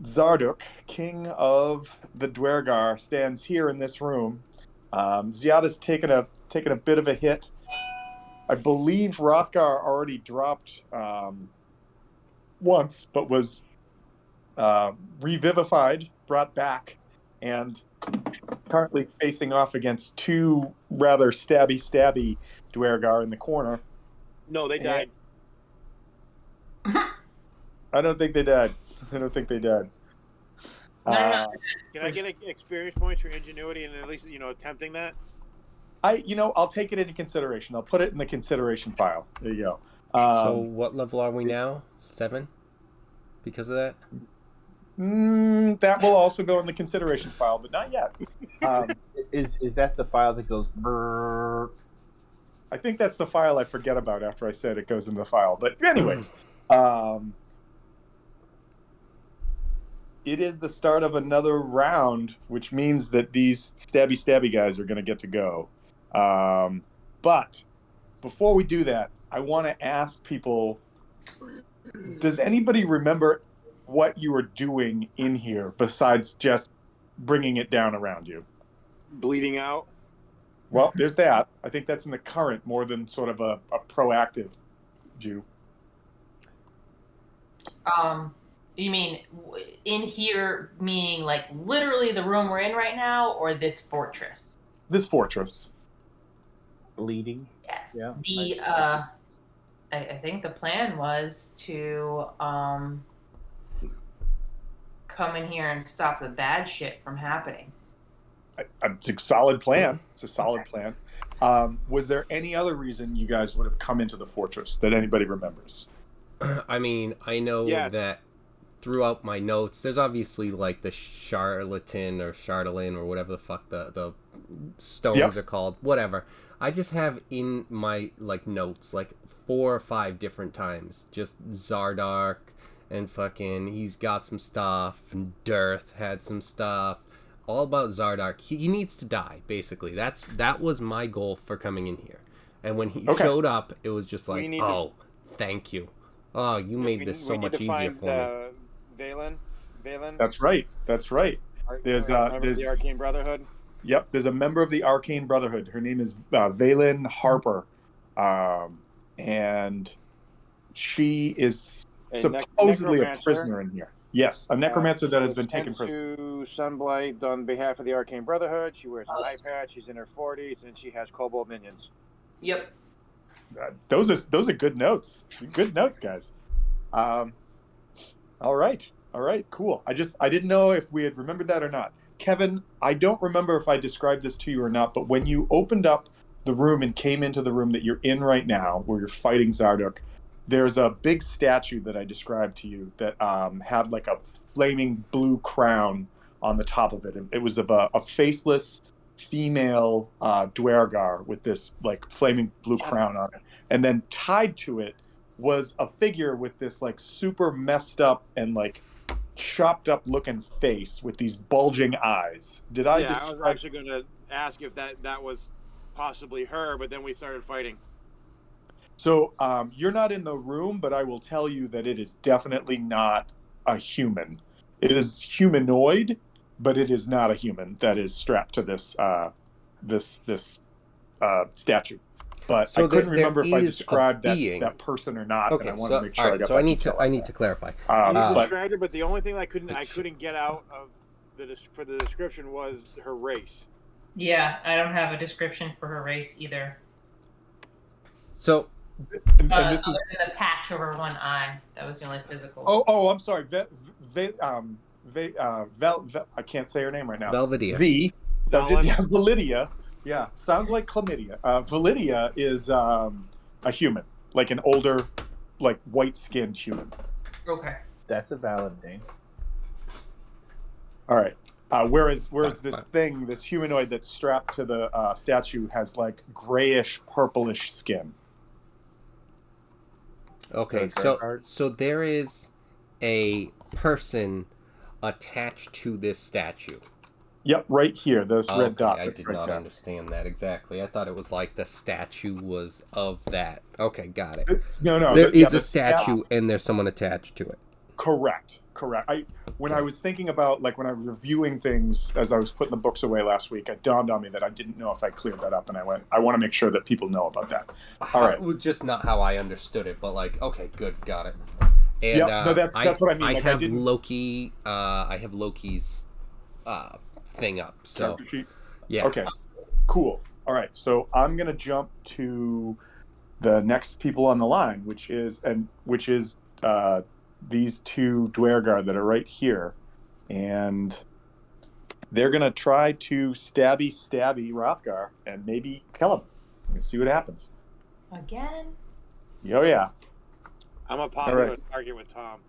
Zardoc, king of the Dwergar, stands here in this room. Ziada's taken a bit of a hit. I believe Hrothgar already dropped once, but was revivified, brought back, and currently facing off against two rather stabby Dwergar in the corner. No, they died. I don't think they died. No. Can I get experience points for ingenuity and at least attempting that? I'll take it into consideration. I'll put it in the consideration file. There you go. So what level are we now? 7? Because of that? That will also go in the consideration file, but not yet. Is that the file that goes brrr? I think that's the file I forget about after I said it goes in the file. But anyways, it is the start of another round, which means that these stabby guys are going to get to go. But before we do that, I want to ask people, does anybody remember what you were doing in here besides just bringing it down around you? Bleeding out. Well, there's that. I think that's in the current more than sort of a proactive Jew. You mean in here, meaning like literally the room we're in right now, or this fortress? This fortress. Bleeding. Yes. Yeah. I think the plan was to come in here and stop the bad shit from happening. It's a solid plan. Was there any other reason you guys would have come into the fortress that anybody remembers? I mean, I know that throughout my notes, there's obviously like the charlatan or charlatan or whatever the fuck the stones are called, whatever. I just have in my like notes like 4 or 5 different times just Zardoc and fucking he's got some stuff and Dearth had some stuff. All about Zardoc. He needs to die, basically. That was my goal for coming in here. And when he showed up, it was just like, thank you. Oh, you made this so much easier for me. Valen? That's right. There's the Arcane Brotherhood. Yep, there's a member of the Arcane Brotherhood. Her name is Valen Harper. And she is supposedly a prisoner in here. Yes, a necromancer that has been taken prisoner. To Sunblight on behalf of the Arcane Brotherhood. She wears an eye patch. She's in her 40s, and she has kobold minions. Yep. Those are good notes. Good notes, guys. All right, cool. I didn't know if we had remembered that or not. Kevin, I don't remember if I described this to you or not, but when you opened up the room and came into the room that you're in right now, where you're fighting Zardoc, there's a big statue that I described to you that had like a flaming blue crown on the top of it. It was of a faceless female Dwergar with this like flaming blue crown on it. And then tied to it was a figure with this like super messed up and like chopped up looking face with these bulging eyes. I was actually going to ask if that was possibly her, but then we started fighting. So you're not in the room, but I will tell you that it is definitely not a human. It is humanoid, but it is not a human that is strapped to this statue. But so I couldn't remember if I described that person or not, and I wanted to make sure I got that. So I need to clarify. You described her, but the only thing I couldn't get out of for the description was her race. Yeah, I don't have a description for her race either. So. And this is the patch over one eye. That was the only physical. Oh, I'm sorry. I can't say her name right now. Velvedia. Validia. Yeah, sounds like chlamydia. Validia is a human, like an older, like white-skinned human. Okay. That's a valid name. All right. Whereas this humanoid that's strapped to the statue has grayish, purplish skin. Okay, so there is a person attached to this statue. Yep, right here, this red dot. I did not understand that exactly. I thought it was like the statue was of that. Okay, got it. No. There is a statue and there's someone attached to it. Correct. When I was thinking about, like, when I was reviewing things as I was putting the books away last week, it dawned on me that I didn't know if I cleared that up, and I want to make sure that people know about that. All right. Just not how I understood it, but like, okay, good, got it. And Yep. No, that's what I mean. Like, I have Loki. I have Loki's thing up. So character sheet. yeah. Okay. Cool. All right. So I'm gonna jump to the next people on the line, which is these two Dwergar that are right here, and they're gonna try to stabby Rothgar and maybe kill him. Let's see what happens. Again? Oh yeah. I'm a popular target with Tom.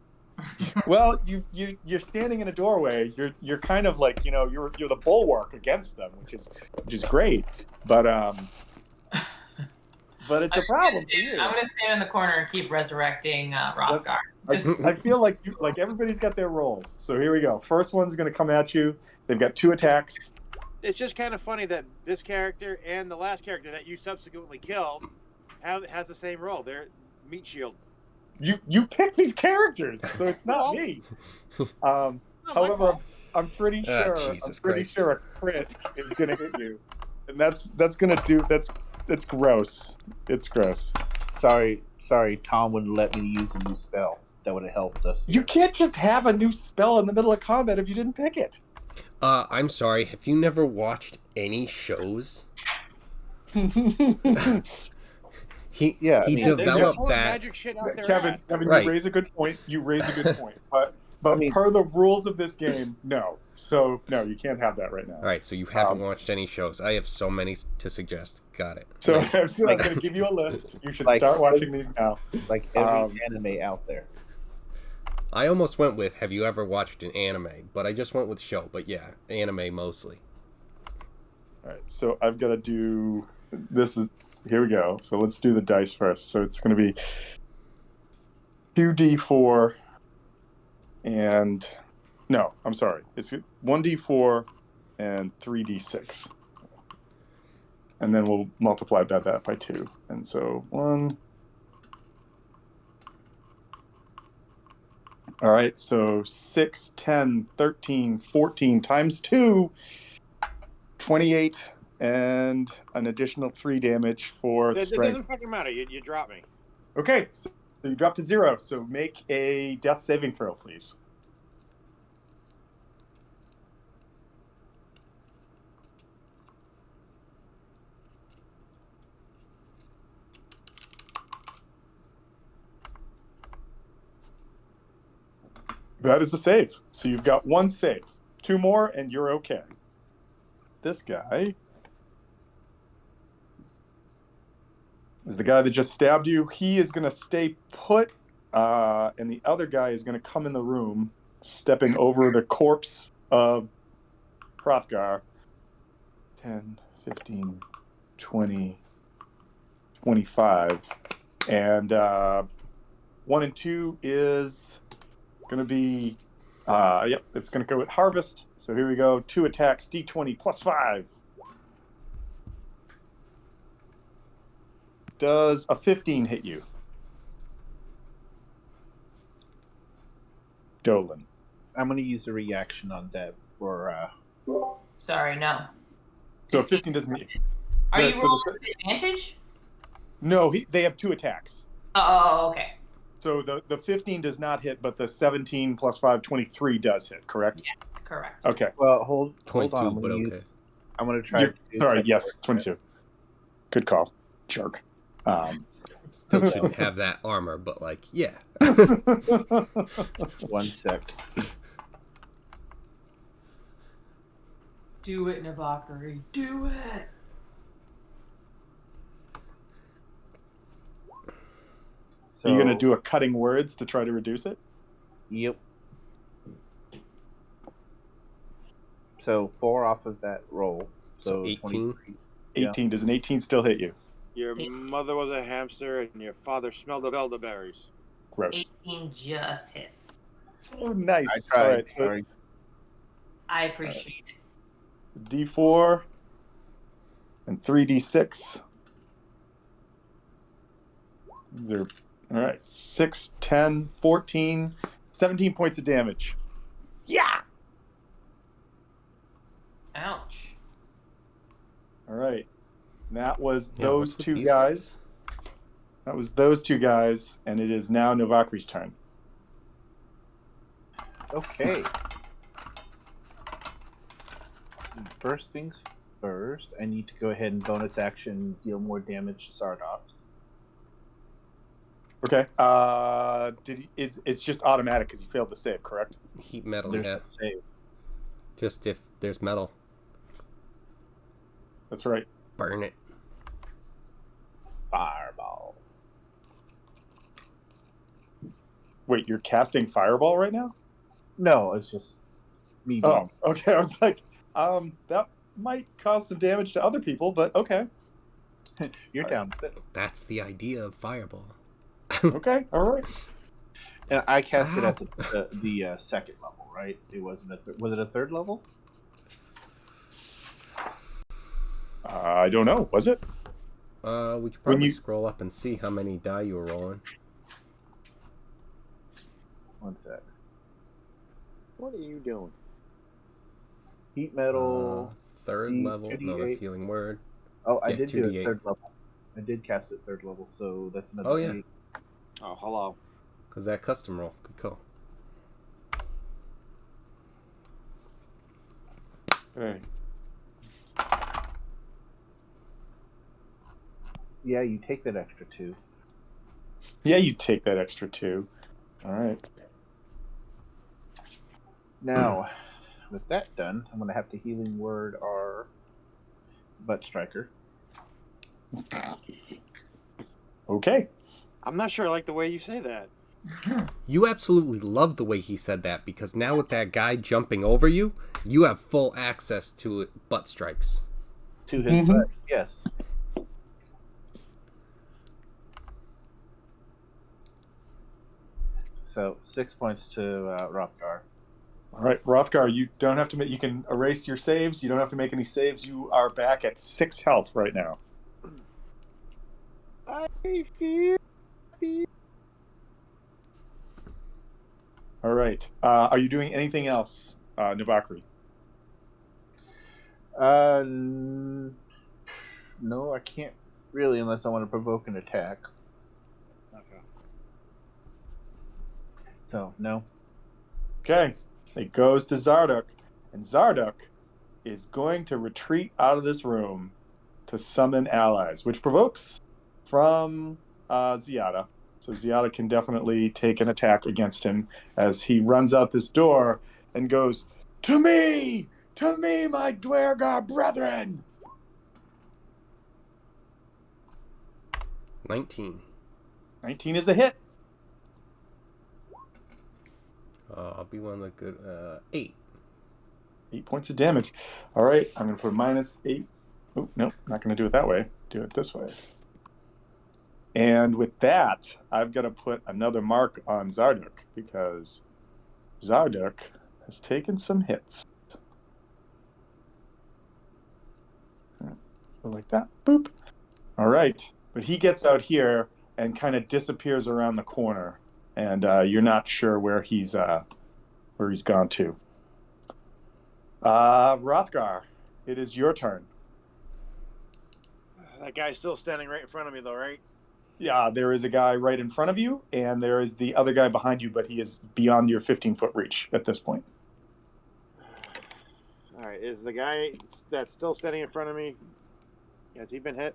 Well, you're standing in a doorway. You're kind of like, you're the bulwark against them, which is great. But it's a problem for you. I'm gonna stand in the corner and keep resurrecting Rothgar. I feel like everybody's got their roles. So here we go. First one's going to come at you. They've got 2 attacks. It's just kind of funny that this character and the last character that you subsequently killed has the same role. They're meat shield. You pick these characters, so it's not me. However, I'm pretty sure a crit is going to hit you, and that's gross. It's gross. Sorry, Tom wouldn't let me use a new spell. That would have helped us. You can't just have a new spell in the middle of combat if you didn't pick it. I'm sorry. Have you never watched any shows? He developed that. Magic shit out there. Kevin, right. You raise a good point. But per the rules of this game, no. So no, you can't have that right now. All right, so you haven't watched any shows. I have so many to suggest. Got it. So I'm going to give you a list. You should start watching these now. Like every anime out there. I almost went with, have you ever watched an anime? But I just went with show. But yeah, anime mostly. All right, so I've got to do this. Here we go. So let's do the dice first. So it's going to be 2d4 and... No, I'm sorry. It's 1d4 and 3d6. And then we'll multiply that by 2. And so 1... All right, so 6, 10, 13, 14 times 2, 28, and an additional 3 damage for strength. It doesn't fucking matter. You drop me. Okay, so you dropped to 0. So make a death saving throw, please. That is a save. So you've got 1 save. 2 more, and you're okay. This guy is the guy that just stabbed you. He is going to stay put, and the other guy is going to come in the room, stepping over the corpse of Hrothgar. 10, 15, 20, 25. And 1 and 2 is... going to be, it's going to go with Harvest. So here we go. 2 attacks, d20 plus 5. Does a 15 hit you? Dolan. I'm going to use a reaction on that for... Sorry, no. So a 15 doesn't hit you. Are you rolling with advantage? No, they have 2 attacks. Oh, okay. So the 15 does not hit, but the 17 plus 5, 23 does hit, correct? Yes, correct. Okay. Well, hold 22, on. but okay. I'm going to try... Sorry, yes, 22. Good call. Jerk. Still shouldn't have that armor, but like, yeah. 1 sec. Do it, Nabakari. Do it! So, Are you going to do a cutting words to try to reduce it? Yep. So 4 off of that roll. So 18? 23. 18. Does an 18 still hit you? Your mother was a hamster and your father smelled of elderberries. Gross. 18 just hits. Oh, nice. I tried. All right, so Sorry. I appreciate it. D4 and 3D6. These are, all right, 6, 10, 14. 17 points of damage. Yeah. Ouch. All right. That was Yeah, those what's with two these guys. That was those two guys, and it is now Novakri's turn. Okay. First things first, I need to go ahead and bonus action deal more damage to Zardoc. Okay. It's just automatic because he failed the save, correct? Heat metal, There's yeah. no save. Just if there's metal, That's right. burn it. Fireball. Wait, you're casting Fireball right now? No, it's just me. Oh, okay. I was like, that might cause some damage to other people, but okay. You're down with it. That's the idea of fireball. Okay, all right. And I cast it at the second level, right? It wasn't was it a third level? I don't know. Was it? We could probably scroll up and see how many die you were rolling. One sec. What are you doing? Heat metal. Third level. No, that's healing word. Oh, I Yeah, did do it 2d8. third level. I did cast it third level, so that's another. Oh, yeah. D8. Oh, hello. Because that custom roll could go. Okay. Yeah, you take that extra 2. Yeah, you take that extra 2. All right. Now, with that done, I'm going to have to healing word our butt striker. Okay. I'm not sure I like the way you say that. You absolutely love the way he said that, because now with that guy jumping over you, you have full access to butt strikes. To his butt, yes. So 6 points to Rothgar. All right, Rothgar, you don't have to make. You can erase your saves. You don't have to make any saves. You are back at 6 health right now. I feel happy. All right. Are you doing anything else, Novakri? No, I can't really unless I want to provoke an attack. Okay. So, no. Okay. It goes to Zardoc, and Zardoc is going to retreat out of this room to summon allies, which provokes from Ziada. So Ziada can definitely take an attack against him as he runs out this door and goes, To me, my Dwergar brethren! 19. 19 is a hit. I'll be one of the good 8. 8 points of damage. All right, I'm going to put -8. Oh, no, not going to do it that way. Do it this way. And with that, I've got to put another mark on Zardoc because Zardoc has taken some hits. Like that. Boop. All right. But he gets out here and kind of disappears around the corner. And you're not sure where he's gone to. Rothgar, it is your turn. That guy's still standing right in front of me, though, right? Yeah, there is a guy right in front of you, and there is the other guy behind you, but he is beyond your 15-foot reach at this point. All right, is the guy that's still standing in front of me, has he been hit?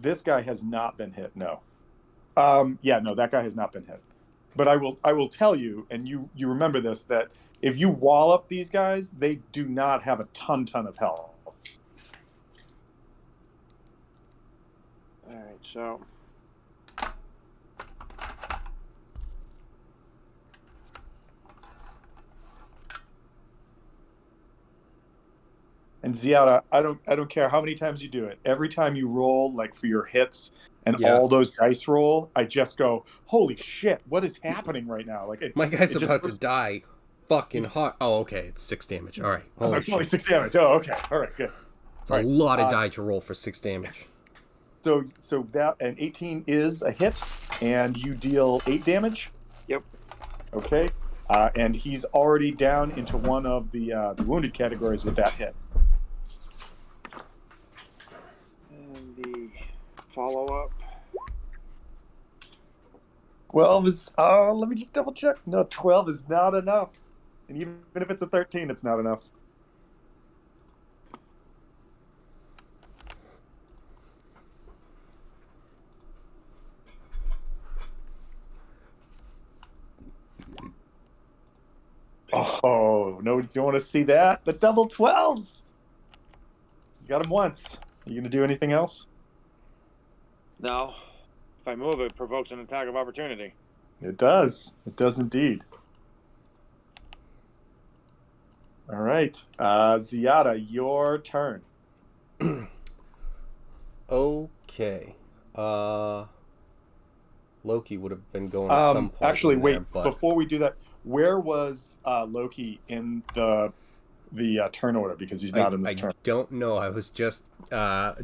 This guy has not been hit, no. Yeah, no, that guy has not been hit. But I will tell you, and you remember this, that if you wall up these guys, they do not have a ton of health. All right, so And Ziada, I don't care how many times you do it. Every time you roll, like for your hits and all those dice roll, I just go, holy shit, what is happening right now? Like my guy's about to die fucking hard. Oh, okay, it's 6 damage. All right. It's only 6 damage. Oh, okay. All right, good. It's a lot of die to roll for 6 damage. So that, and 18 is a hit, and you deal 8 damage? Yep. Okay. And he's already down into one of the wounded categories with that hit. And the follow-up. 12 is... Oh, let me just double check. No, 12 is not enough. And even if it's a 13, it's not enough. Oh, no, you don't want to see that? The double 12s! You got him once. Are you going to do anything else? No. If I move, it provokes an attack of opportunity. It does. It does indeed. All right. Ziada, your turn. Okay. Loki would have been going at some point. Actually, in wait. there, but... Before we do that, where was Loki in the turn order? Because he's not in the turn. I don't know. I was just gonna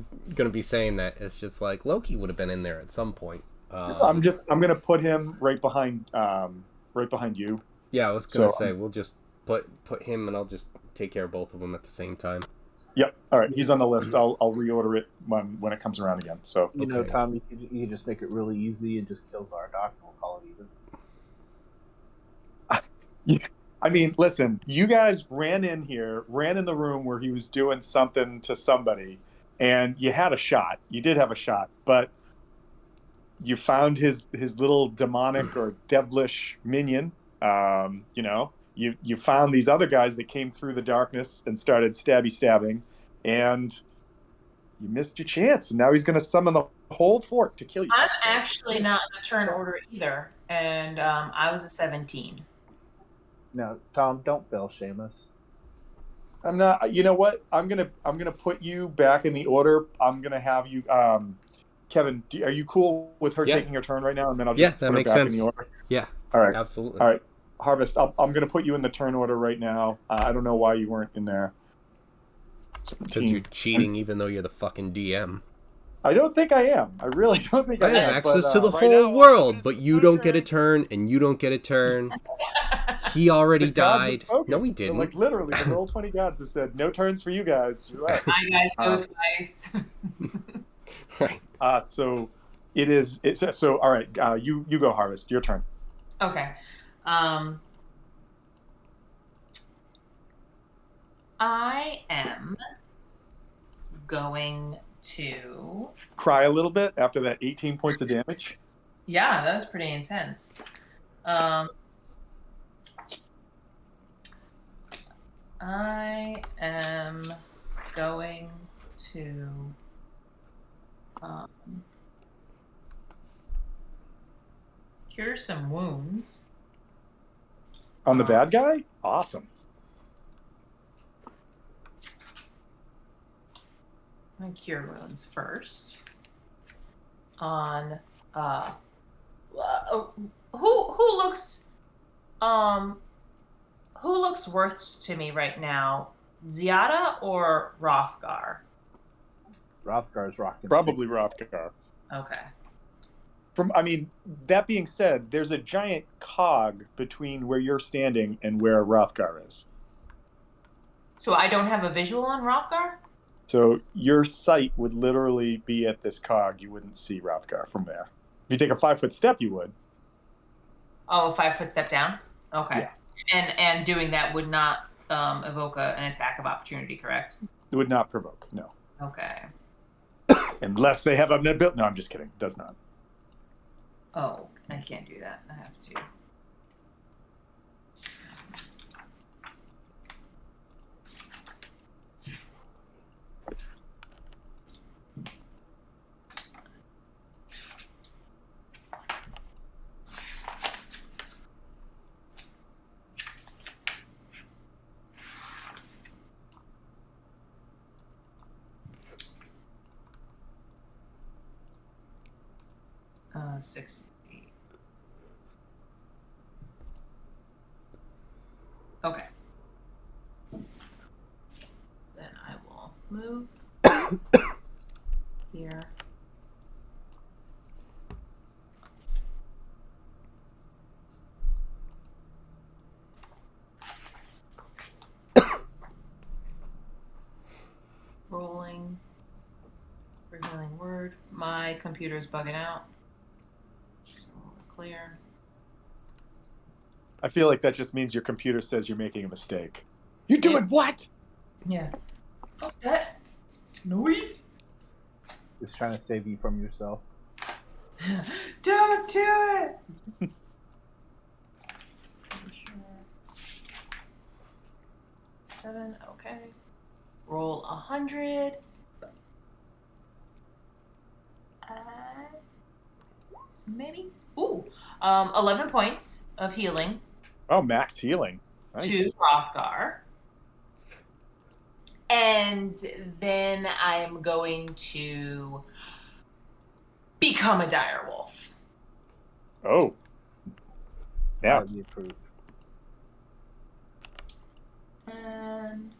be saying that. It's just like Loki would have been in there at some point. I'm gonna put him right behind you. Yeah, I was gonna say we'll just put him, and I'll just take care of both of them at the same time. Yep. All right. He's on the list. I'll reorder it when it comes around again. So you know, Tom, you just make it really easy and just kill Zardoc, and we'll call it even. I mean, listen. You guys ran in the room where he was doing something to somebody, and you had a shot. You did have a shot, but you found his little demonic or devilish minion. You know. You found these other guys that came through the darkness and started stabbing, and you missed your chance. And now he's going to summon the whole fort to kill you. I'm actually not in the turn order either, and I was a 17. No, Tom, don't bell shame us. I'm not. You know what? I'm gonna put you back in the order. I'm gonna have you, Kevin. Are you cool with her taking her turn right now? And then I'll just that put makes her back sense. in the order. Yeah. All right. Absolutely. All right. Harvest, I'm going to put you in the turn order right now. I don't know why you weren't in there. Because you're cheating even though you're the fucking DM. I don't think I am. I really don't think I am. I have access to the whole world, but you don't get a turn, and you don't get a turn. He already died. No, he didn't. Like, literally, the Roll20 gods have said, no turns for you guys. You're right. My guys go twice. Right. So, so, all right, you go, Harvest. Your turn. Okay. I am going to cry a little bit after that 18 points of damage. Yeah, that was pretty intense. I am going to cure some wounds. On the bad guy? Awesome. I'm gonna cure wounds first. On who looks worse to me right now? Ziada or Rothgar? Rothgar's rocking. Probably Rothgar. Okay. That being said, there's a giant cog between where you're standing and where Rothgar is. So I don't have a visual on Rothgar? So your sight would literally be at this cog. You wouldn't see Rothgar from there. If you take a 5-foot step, you would. Oh, a 5-foot step down? Okay. Yeah. And doing that would not evoke an attack of opportunity, correct? It would not provoke, no. Okay. Unless they have an ability. No, I'm just kidding. It does not. Oh, I can't do that. I have to. Uh, 60. Okay. Then I will move here. computer's bugging out. So clear. I feel like that just means your computer says you're making a mistake. You're doing what? Yeah. Fuck that noise. It's trying to save you from yourself. Don't do it. 7. Okay. Roll 100. Maybe. Ooh. 11 points of healing. Oh, max healing. Nice. To Hrothgar. And then I'm going to become a direwolf. Oh. Yeah. That'd be approved. And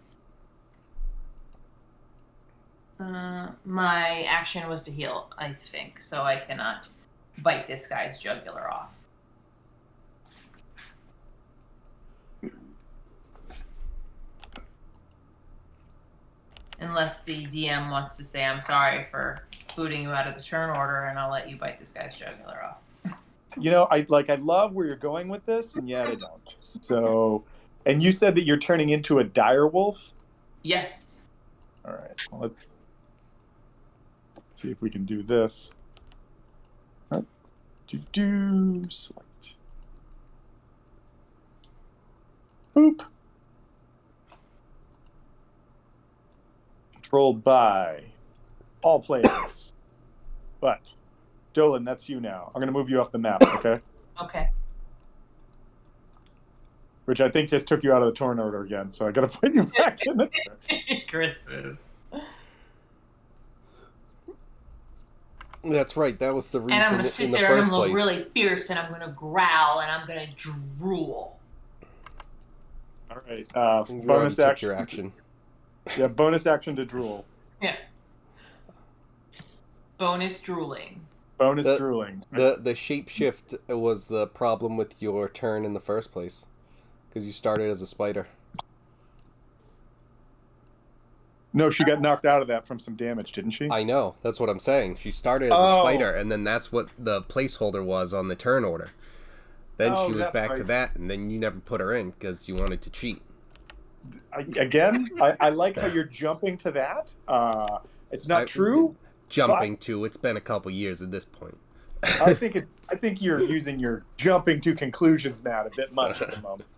my action was to heal, I think, so I cannot bite this guy's jugular off. Unless the DM wants to say, I'm sorry for booting you out of the turn order, and I'll let you bite this guy's jugular off. You know, I love where you're going with this, and yet I don't. So, and you said that you're turning into a dire wolf? Yes. All right. Well, let's see if we can do this. Select. Boop. Controlled by all players. But, Dolan, that's you now. I'm going to move you off the map, okay? Okay. Which I think just took you out of the turn order again, so I got to put you back in the... Christmas. That's right. That was the reason And I'm going to sit in the there and first I'm going to look place. really fierce and I'm going to growl and I'm going to drool. All right. You already Bonus took action. your action. Yeah, bonus action to drool. Yeah. Bonus drooling. Bonus drooling. The shapeshift was the problem with your turn in the first place. Because you started as a spider. No, she got knocked out of that from some damage, didn't she? I know. That's what I'm saying. She started as a spider, and then that's what the placeholder was on the turn order. Then she was back to that, and then you never put her in because you wanted to cheat. I like how you're jumping to that. It's not true. It's been a couple years at this point. I think you're using your jumping to conclusions, Matt, a bit much at the moment.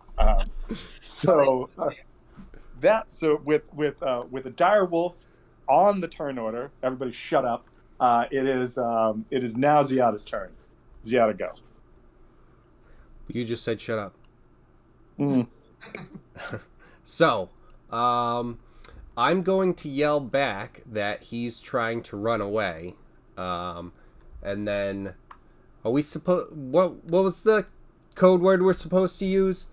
With a dire wolf on the turn order, everybody shut up. It is now Ziada's turn. Ziada, go. You just said shut up. Mm. So, I'm going to yell back that he's trying to run away. And then, are we supposed... What was the code word we're supposed to use?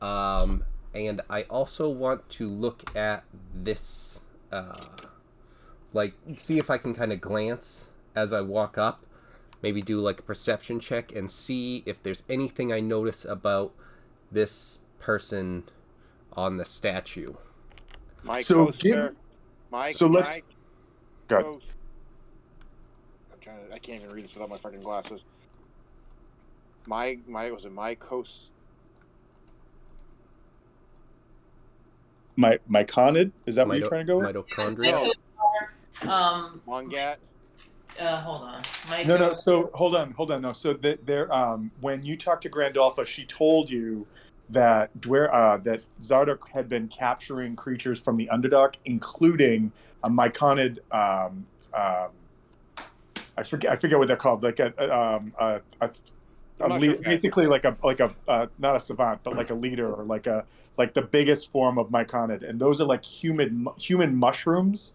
And I also want to look at this, see if I can kind of glance as I walk up. Maybe do like a perception check and see if there's anything I notice about this person on the statue. Let's go. I can't even read this without my fucking glasses. Was it my coast? Myconid? Is that what you're trying to go with? Mitochondria? Mongat? Hold on. No. So hold on. No. So there, when you talked to Grandolpha, she told you that that Zardoc had been capturing creatures from the Underdark, including a Myconid. I forget what they're called. Like basically like a not a savant, but like a leader or like the biggest form of Myconid, and those are like human mushrooms.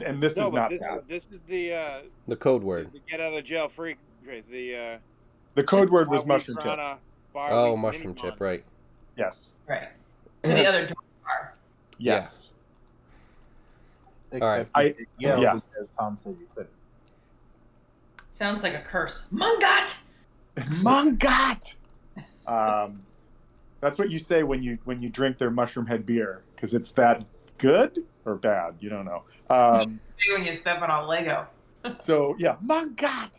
And this is not that. This is the code word. The get out of jail free. The code word was mushroom tip. Mushroom tip, right? Yes. Right. To the other door bar. Yes. Except because Tom said you couldn't. Sounds like a curse. Mungat! Mungat! That's what you say when you drink their mushroom head beer, because it's that good or bad. You don't know. When you step on a Lego. So yeah, my God.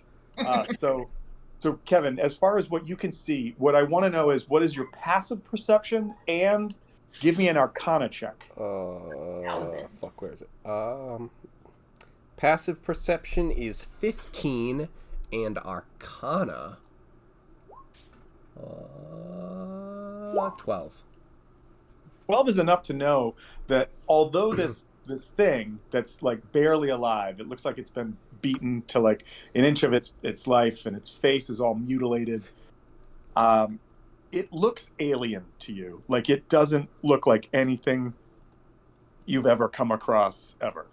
So Kevin, as far as what you can see, what I want to know is what is your passive perception, and give me an Arcana check. Fuck, where is it? Passive perception is 15, and Arcana 12. 12 is enough to know that although this thing that's like barely alive, it looks like it's been beaten to like an inch of its life, and its face is all mutilated. It looks alien to you. Like, it doesn't look like anything you've ever come across ever.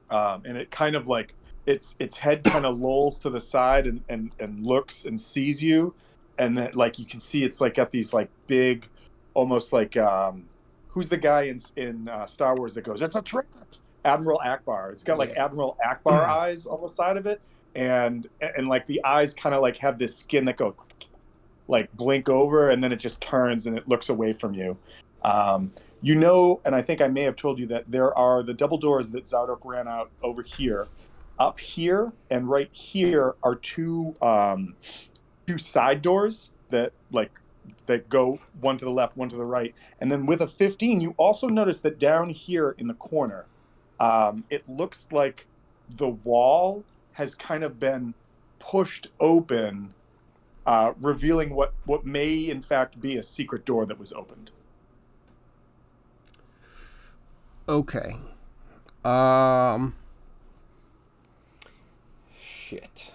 And it kind of like its head kind of lolls to the side and looks and sees you, and then like you can see it's like got these like big, almost like who's the guy in Star Wars that goes, "It's a trap"? Admiral Akbar. It's got like Admiral Akbar eyes on the side of it, and like the eyes kind of like have this skin that go like blink over, and then it just turns and it looks away from you. You know, and I think I may have told you that there are the double doors that Zardoc ran out over here. Up here and right here are two side doors that go one to the left, one to the right. And then with a 15, you also notice that down here in the corner, it looks like the wall has kind of been pushed open, revealing what may in fact be a secret door that was opened. Okay. Shit.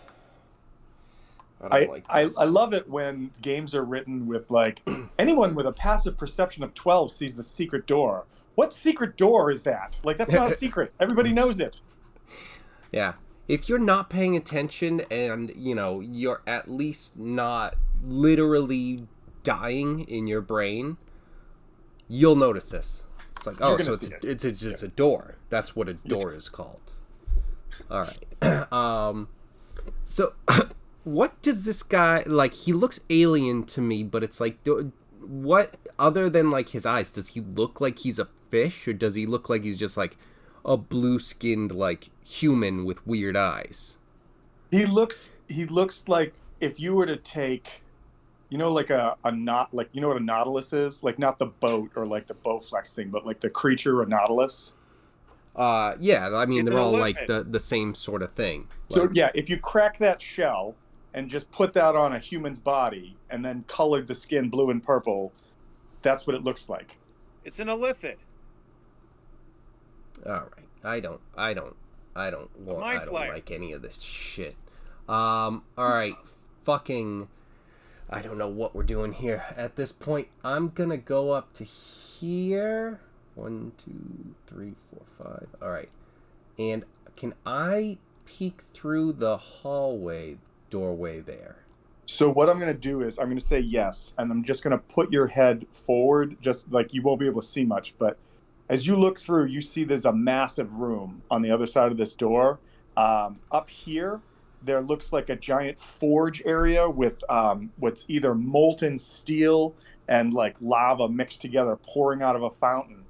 I love it when games are written with like, anyone with a passive perception of 12 sees the secret door. What secret door is that? Like, that's not a secret. Everybody knows it. Yeah. If you're not paying attention and, you know, you're at least not literally dying in your brain, you'll notice this. It's like, oh, so it's a door. That's what a door is called. All right. So what does this guy, like, he looks alien to me, but it's like, what, other than like his eyes, does he look like he's a fish, or does he look like he's just like a blue-skinned like human with weird eyes? He looks like if you were to take, you know, like a knot, like, you know what a nautilus is? Like, not the boat or like the Bowflex thing, but like the creature, a nautilus. Yeah, I mean, It's they're all an like the same sort of thing. So like, yeah, if you crack that shell and just put that on a human's body and then colored the skin blue and purple, that's what it looks like. It's an ellipid. All right. I don't like any of this shit. All right. Fucking, I don't know what we're doing here. At this point, I'm gonna go up to here. 1, 2, 3, 4, 5. All right. And can I peek through the doorway there? So what I'm going to do is I'm going to say yes, and I'm just going to put your head forward, just like you won't be able to see much. But as you look through, you see there's a massive room on the other side of this door. Up here, there looks like a giant forge area with what's either molten steel and like lava mixed together pouring out of a fountain.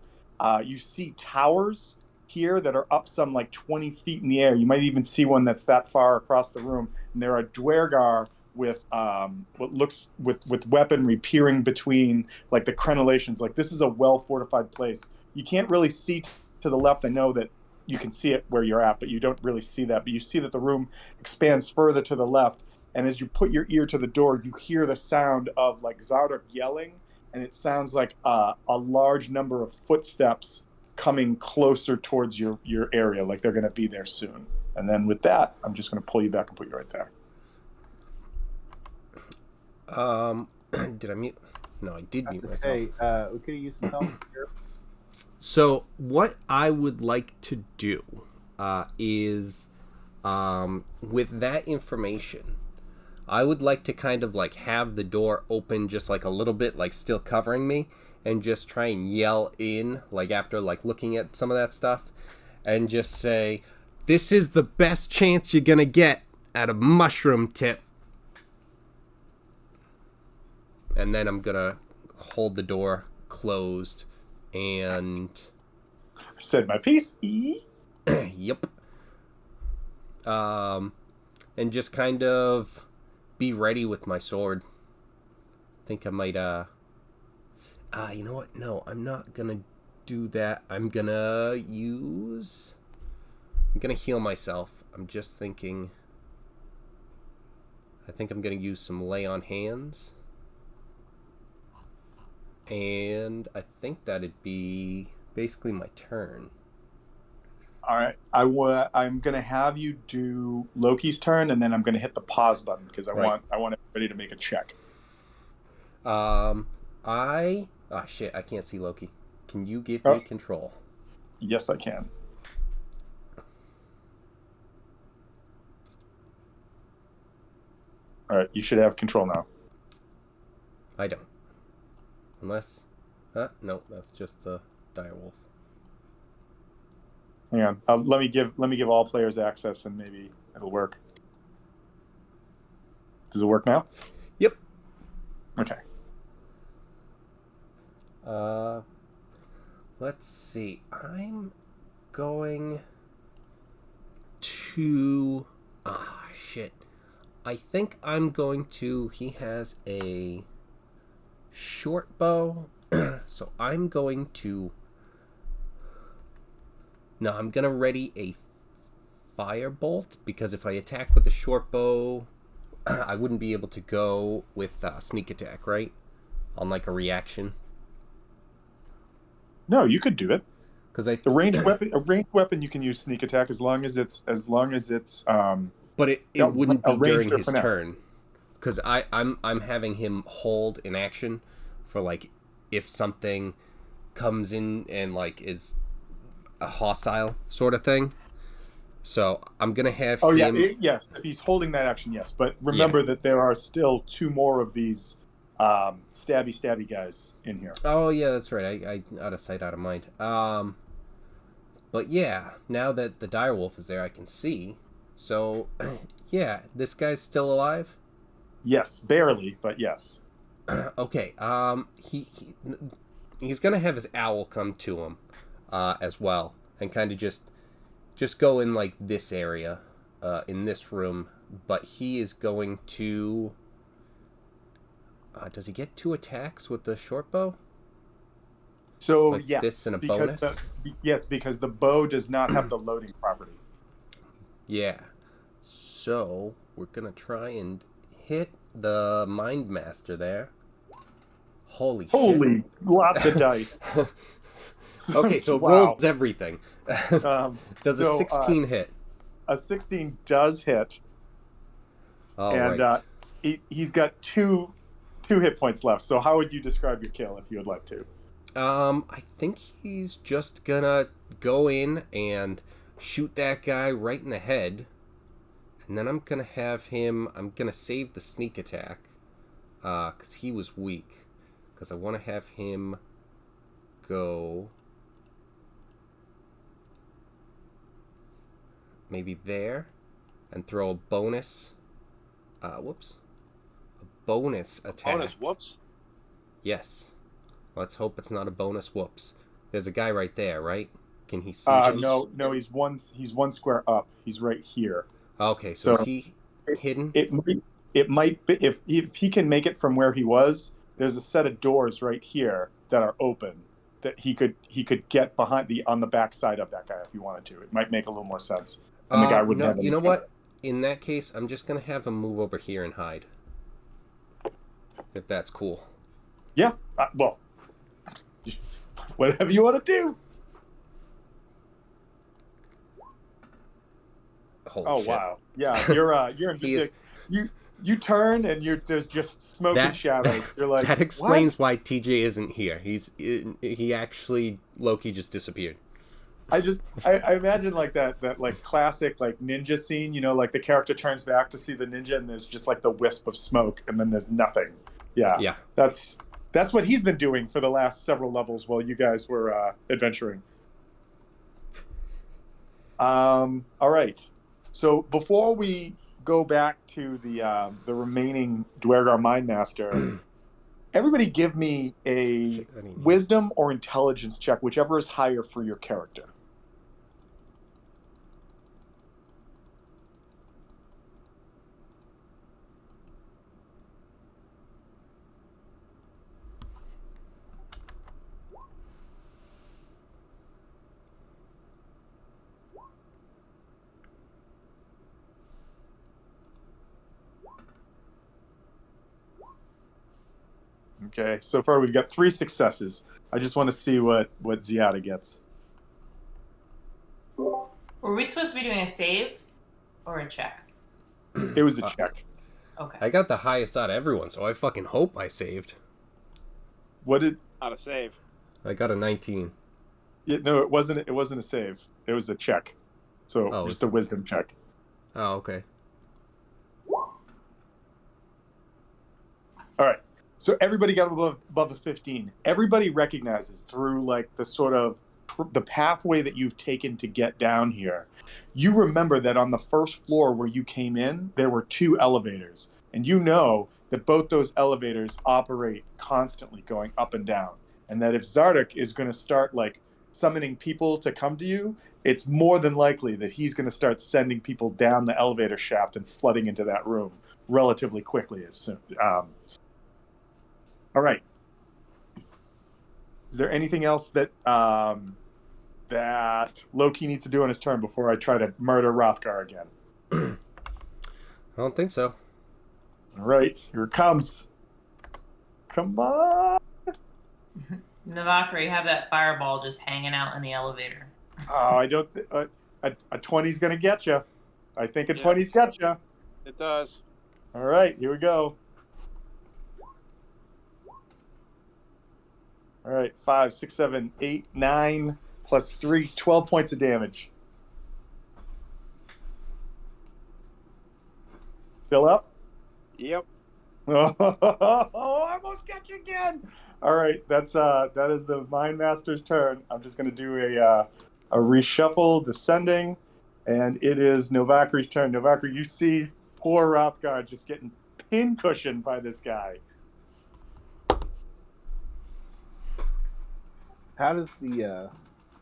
You see towers here that are up some like 20 feet in the air. You might even see one that's that far across the room. And there are Dwergar with what looks with weaponry peering between like the crenellations. Like, this is a well fortified place. You can't really see to the left. I know that you can see it where you're at, but you don't really see that. But you see that the room expands further to the left. And as you put your ear to the door, you hear the sound of like Zardoc yelling, and it sounds like a large number of footsteps coming closer towards your area, like they're going to be there soon. And then with that, I'm just going to pull you back and put you right there. Did I mute? No, I did mute myself. Hey, we could use some help here. So what I would like to do is, with that information, I would like to kind of like have the door open just like a little bit, like still covering me, and just try and yell in, like after like looking at some of that stuff, and just say, "This is the best chance you're gonna get at a mushroom tip." And then I'm gonna hold the door closed and I said my piece. Yep. and just kind of be ready with my sword. I think I might, you know what? No, I'm not gonna do that. I'm gonna heal myself. I'm just thinking, I think I'm gonna use some lay on hands. And I think that'd be basically my turn. All right. I'm going to have you do Loki's turn, and then I'm going to hit the pause button because I want everybody to make a check. Oh shit, I can't see Loki. Can you give me control? Yes, I can. All right, you should have control now. I don't. Unless, no, that's just the direwolf. Hang on. Let me give all players access, and maybe it'll work. Does it work now? Yep. Okay. Let's see. I'm going to. Shit. I think I'm going to. He has a short bow, so I'm going to. No, I'm gonna ready a firebolt because if I attack with the short bow, I wouldn't be able to go with sneak attack, right? On like a reaction. No, you could do it. Because a ranged weapon, you can use sneak attack as long as it's. But it wouldn't be during his finesse. turn, because I'm having him hold in action for like if something comes in and like is a hostile sort of thing. So I'm gonna have him. Yes. If he's holding that action, yes. But remember that there are still 2 more of these stabby guys in here. Oh yeah, that's right. I out of sight, out of mind. But yeah, now that the direwolf is there, I can see. So, yeah, this guy's still alive. Yes, barely, but yes. Okay. He's gonna have his owl come to him, as well, and kind of just go in like this area, in this room. But he is going to. Does he get 2 attacks with the short bow? So like yes, this and a because bonus? because the bow does not have the loading property. Yeah. So we're gonna try and hit the Mind Master there. Holy shit. Lots of dice. Okay, so it wow. rolls everything. Does a 16 hit? A 16 does hit. Right. He's got two hit points left. So how would you describe your kill if you would like to? I think he's just gonna go in and shoot that guy right in the head. And then I'm gonna save the sneak attack. Because he was weak. Because I want to have him go maybe there and throw a bonus. A bonus attack. Bonus whoops? Yes. Let's hope it's not a bonus whoops. There's a guy right there, right? Can he see him? No, he's one square up. He's right here. Okay, so is he hidden? It might be if he can make it from where he was. There's a set of doors right here that are open that he could get behind on the back side of that guy if he wanted to. It might make a little more sense. And the guy wouldn't have any. You know what? In that case, I'm just gonna have him move over here and hide. If that's cool. Yeah. Well, whatever you want to do. Holy shit. Wow. Yeah, you're in you turn and there's just smoke and shadows. You're like, that explains what? why TJ isn't here. He actually Loki just disappeared. I imagine like that like classic like ninja scene, like the character turns back to see the ninja and there's just like the wisp of smoke and then there's nothing. Yeah. That's what he's been doing for the last several levels while you guys were adventuring. All right. So before we go back to the remaining Dwergar Mindmaster, everybody give me a wisdom or intelligence check, whichever is higher for your character. Okay, so far we've got 3 successes. I just want to see what Ziada gets. Were we supposed to be doing a save or a check? It was a check. Okay. I got the highest out of everyone, so I fucking hope I saved. What did? Not a save. I got a 19. Yeah, no, it wasn't. It wasn't a save. It was a check. So just a wisdom check. Oh, okay. All right. So everybody got above a 15. Everybody recognizes through like the sort of the pathway that you've taken to get down here. You remember that on the first floor where you came in, there were 2 elevators. And you know that both those elevators operate constantly going up and down. And that if Zardoc is going to start like summoning people to come to you, it's more than likely that he's going to start sending people down the elevator shaft and flooding into that room relatively quickly as soon. All right. Is there anything else that that Loki needs to do on his turn before I try to murder Rothgar again? I don't think so. All right, here it comes. Come on. Navakra, you have that fireball just hanging out in the elevator. Oh, I don't. A 20's gonna get you. I think a 20's got you. It does. All right, here we go. All right, 5, 6, 7, 8, 9 plus 3, 12 points of damage. Still up? Yep. Oh, I almost got you again. All right, that is the Mind Master's turn. I'm just going to do a reshuffle, descending, and it is Novakri's turn. Novakri, you see poor Rothgar just getting pincushioned by this guy. How does the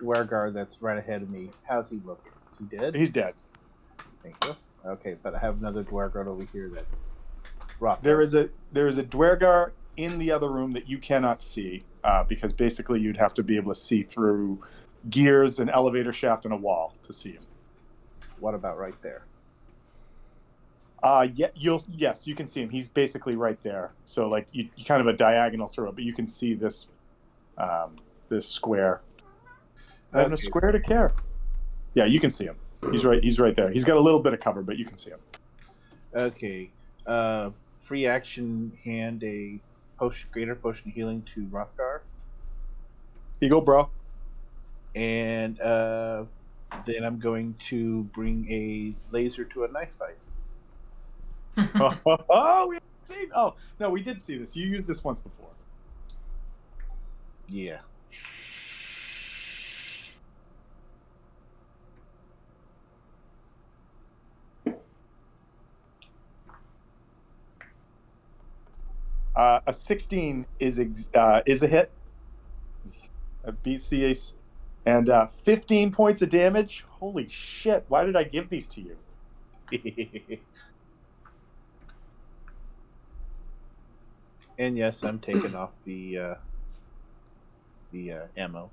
Dwergar that's right ahead of me, how's he looking? Is he dead? He's dead. Thank you. Okay, but I have another Dwergar over here that Rothgar. There is a Dwergar in the other room that you cannot see because basically you'd have to be able to see through gears, an elevator shaft, and a wall to see him. What about right there? Yes, you can see him. He's basically right there. So like you kind of a diagonal through it, but you can see this this square. I have a square to care. Yeah, you can see him. He's right there. He's got a little bit of cover, but you can see him. Okay. Free action, hand a greater potion of healing to Rothgar. You go, bro. And then I'm going to bring a laser to a knife fight. Oh, we haven't seen. Oh no, we did see this. You used this once before. Yeah. A 16 is a hit. A beats the ace. And 15 points of damage. Holy shit! Why did I give these to you? And yes, I'm taking off the ammo.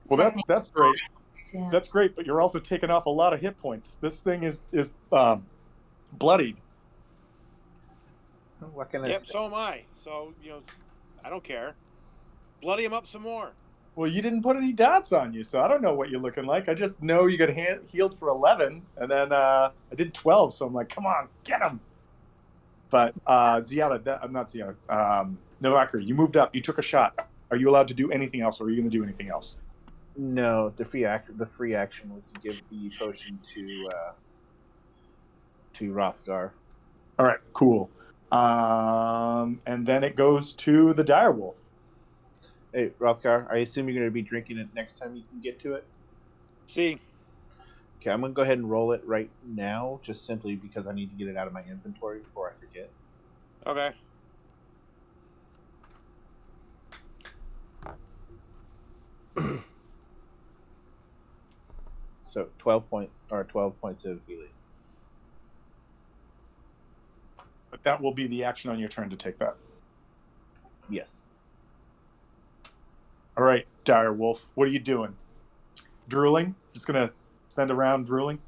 Well, that's great. Yeah. That's great, but you're also taking off a lot of hit points. This thing is bloodied. What can I Yep, say? so am I. So, I don't care. Bloody him up some more. Well, you didn't put any dots on you, so I don't know what you're looking like. I just know you got healed for 11, and then I did 12, so I'm like, come on, get him. But Ziada, I'm not Ziada. Novakri, you moved up. You took a shot. Are you allowed to do anything else, or are you going to do anything else? No, the free action was to give the potion to Rothgar. All right, cool. And then it goes to the direwolf. Hey, Rothgar, I assume you're going to be drinking it next time you can get to it? See. Okay, I'm going to go ahead and roll it right now, just simply because I need to get it out of my inventory before I forget. Okay. So 12 points of healing. But that will be the action on your turn to take that. Yes. All right, direwolf, what are you doing? Drooling? Just gonna spend a round drooling?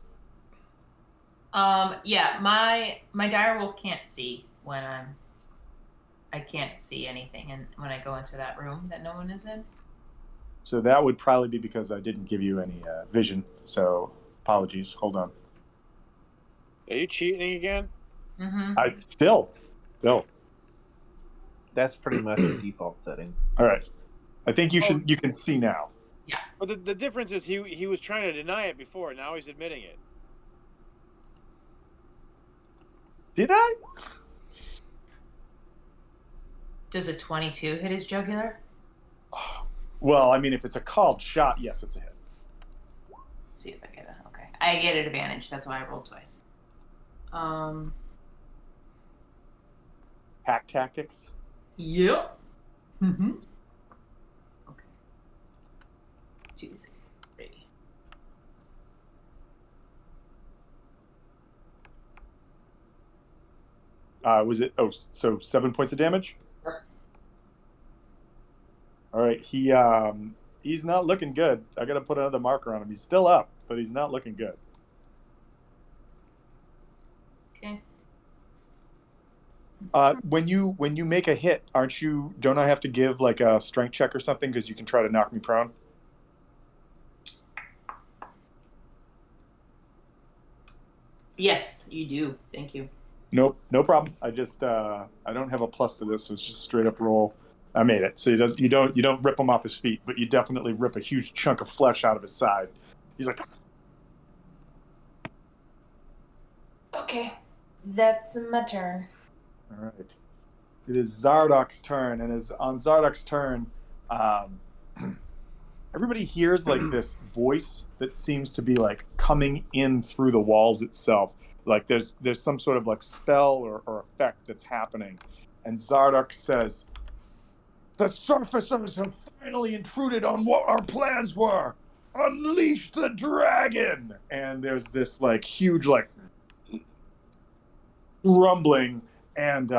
Yeah, my direwolf can't see when I'm can't see anything when I go into that room that no one is in. So that would probably be because I didn't give you any vision. So apologies. Hold on. Are you cheating again? Mm-hmm. I still. That's pretty much a default setting. All right. I think you should. You can see now. Yeah. But the difference is he was trying to deny it before. Now he's admitting it. Did I? Does a 22 hit his jugular? Well, I mean, if it's a called shot, yes, it's a hit. Let's see if I get it. Okay. I get an advantage. That's why I rolled twice. Hack tactics. Yep. Mm-hmm. Okay. 2d6. Was it? Oh, so 7 points of damage. Yep. All right. He's not looking good. I got to put another marker on him. He's still up, but he's not looking good. Okay. When you make a hit, don't I have to give like a strength check or something because you can try to knock me prone? Yes, you do. Thank you. Nope, no problem. I just I don't have a plus to this, so it's just straight up roll. I made it. So you don't rip him off his feet, but you definitely rip a huge chunk of flesh out of his side. He's like, Okay. That's my turn. all right. It is Zardoc's turn, and on Zardoc's turn, everybody hears like this voice that seems to be like coming in through the walls itself. Like there's some sort of like spell or effect that's happening, and Zardoc says, "The surfacers have finally intruded on what our plans were. Unleash the dragon!" And there's this like huge like rumbling, and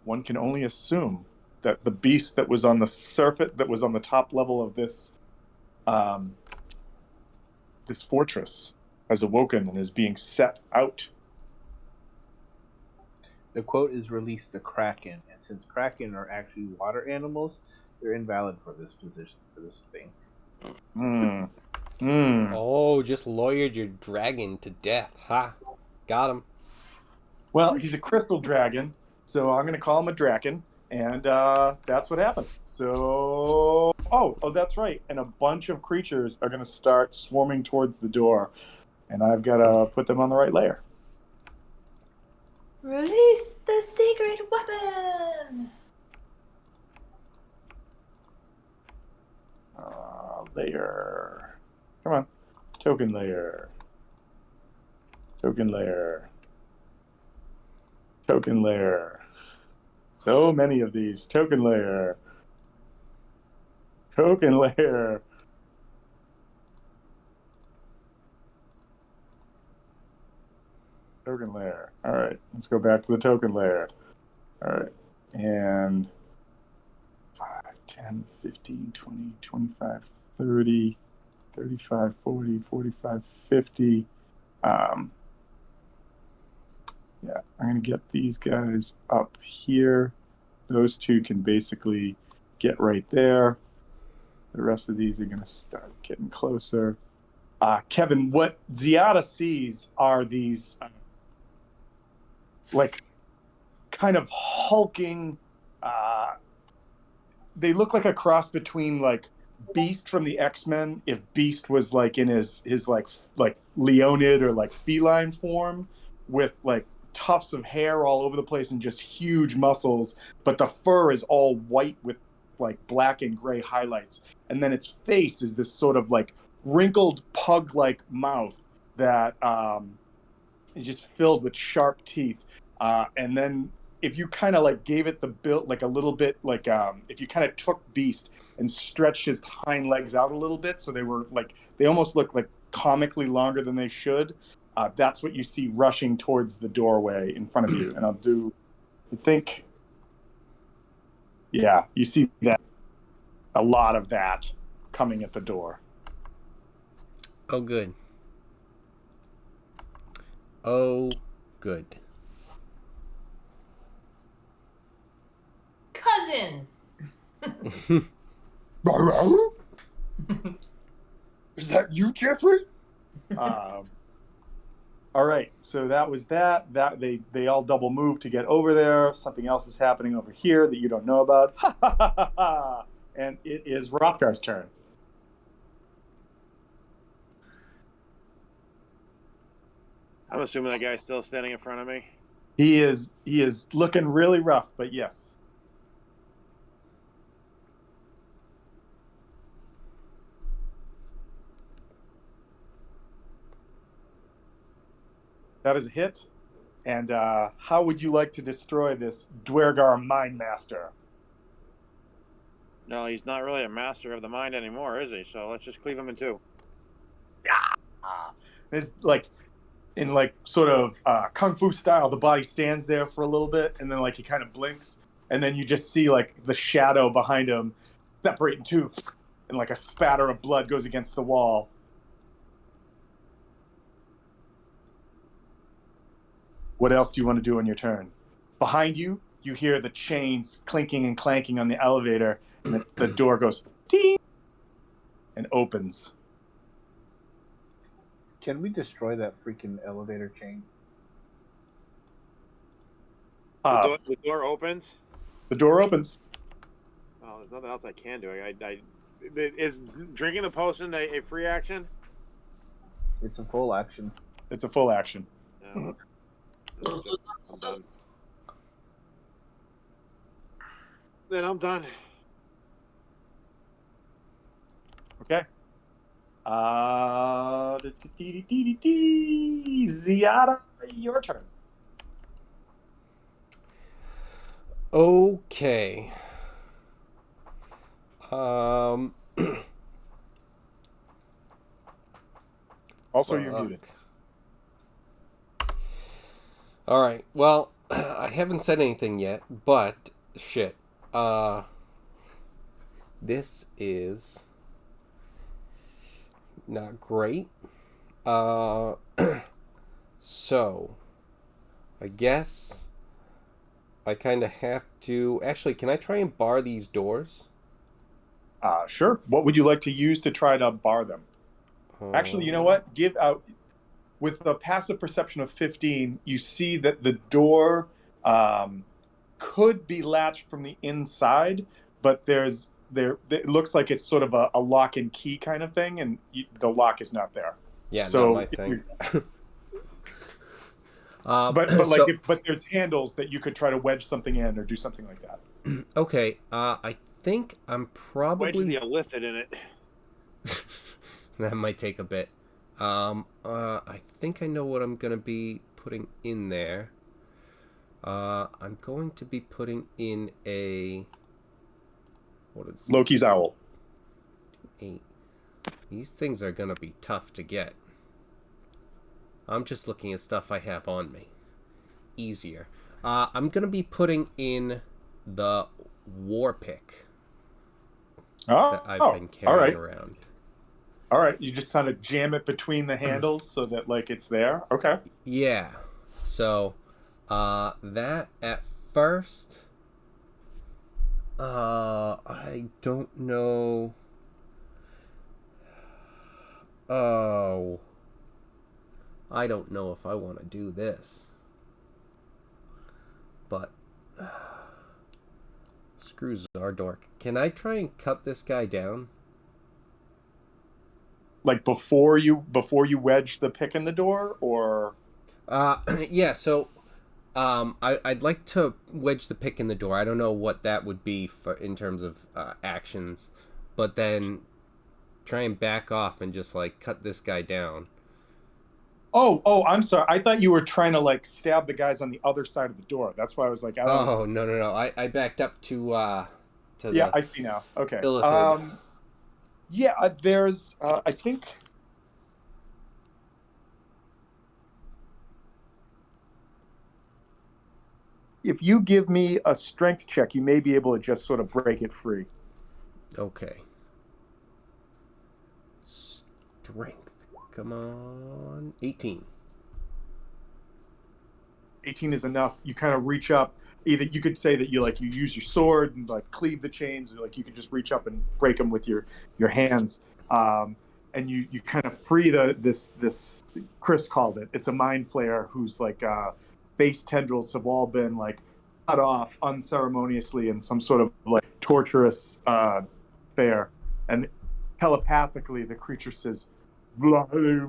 one can only assume that the beast that was on the surface, that was on the top level of this this fortress, has awoken and is being set out. The quote is release the kraken, and since kraken are actually water animals, they're invalid for this position, for this thing. Oh, just lawyered your dragon to death. Ha. Got him. Well, he's a crystal dragon, so I'm going to call him a draken, and that's what happened. So, that's right. And a bunch of creatures are going to start swarming towards the door, and I've got to put them on the right layer. Release the secret weapon! Layer. Come on. Token layer. Token layer. Token layer. So many of these. Token layer. Token layer. Token layer. All right. Let's go back to the token layer. All right. And 5, 10, 15, 20, 25, 30, 35, 40, 45, 50. Yeah, I'm going to get these guys up here. Those two can basically get right there. The rest of these are going to start getting closer. Kevin, what Ziada sees are these like kind of hulking, they look like a cross between like Beast from the X-Men, if Beast was like in his like Leonid or like feline form, with like tufts of hair all over the place and just huge muscles, but the fur is all white with like black and gray highlights, and then its face is this sort of like wrinkled pug-like mouth that is just filled with sharp teeth, and then if you kind of like gave it the build like a little bit like if you kind of took Beast and stretched his hind legs out a little bit so they almost look like comically longer than they should, that's what you see rushing towards the doorway in front of you. And you see that, a lot of that coming at the door. Oh, good. Oh, good. in. Is that you, Jeffrey? All right, so that was that. That they all double move to get over there. Something else is happening over here that you don't know about. Ha ha ha ha ha! And it is Rothgar's turn. I'm assuming that guy's still standing in front of me. He is looking really rough, but yes. That is a hit. And how would you like to destroy this Dwergar Mind Master? No, he's not really a master of the mind anymore, is he? So let's just cleave him in two. There's like in like sort of kung fu style, the body stands there for a little bit, and then like he kind of blinks, and then you just see like the shadow behind him separate in two, and like a spatter of blood goes against the wall. What else do you want to do on your turn? Behind you, you hear the chains clinking and clanking on the elevator, and the door goes ding and opens. Can we destroy that freaking elevator chain? The door opens? The door opens. Oh, there's nothing else I can do. Is drinking the potion a free action? It's a full action. It's a full action. No. I'm done. Then I'm done. Okay. Ziada, your turn. Okay. Also, you're muted. All right. Well, I haven't said anything yet, but shit. This is not great. So I guess I kind of have to. Actually, can I try and bar these doors? Sure. What would you like to use to try to bar them? Actually, you know what? Give out with the passive perception of 15. You see that the door could be latched from the inside, but it looks like it's sort of a lock and key kind of thing, and the lock is not there. Yeah, so not my thing. But there's handles that you could try to wedge something in or do something like that. Okay, I think I'm probably wedge the illithid in it. That might take a bit. I think I know what I'm gonna be putting in there. I'm going to be putting in a what is Loki's owl. 8. These things are gonna be tough to get. I'm just looking at stuff I have on me. Easier. I'm gonna be putting in the war pick that I've been carrying around. All right, you just kind of jam it between the handles so that like it's there. Okay. Yeah. So, that at first, I don't know. Oh, I don't know if I want to do this, but screw Zardoc. Can I try and cut this guy down? Like before you wedge the pick in the door, or yeah. So, I'd like to wedge the pick in the door. I don't know what that would be for in terms of actions, but then try and back off and just like cut this guy down. Oh, I'm sorry. I thought you were trying to like stab the guys on the other side of the door. That's why I was like, I don't know. No. I backed up to yeah, I see now. Okay. Illithid. Yeah, there's I think if you give me a strength check, you may be able to just sort of break it free. Okay. Strength. Come on. 18. 18 is enough. You kind of reach up, either you could say that you use your sword and like cleave the chains, or like you could just reach up and break them with your hands. And you kind of free this Chris called it. It's a mind flayer whose like base tendrils have all been like cut off unceremoniously in some sort of like torturous affair. And telepathically, the creature says, "Why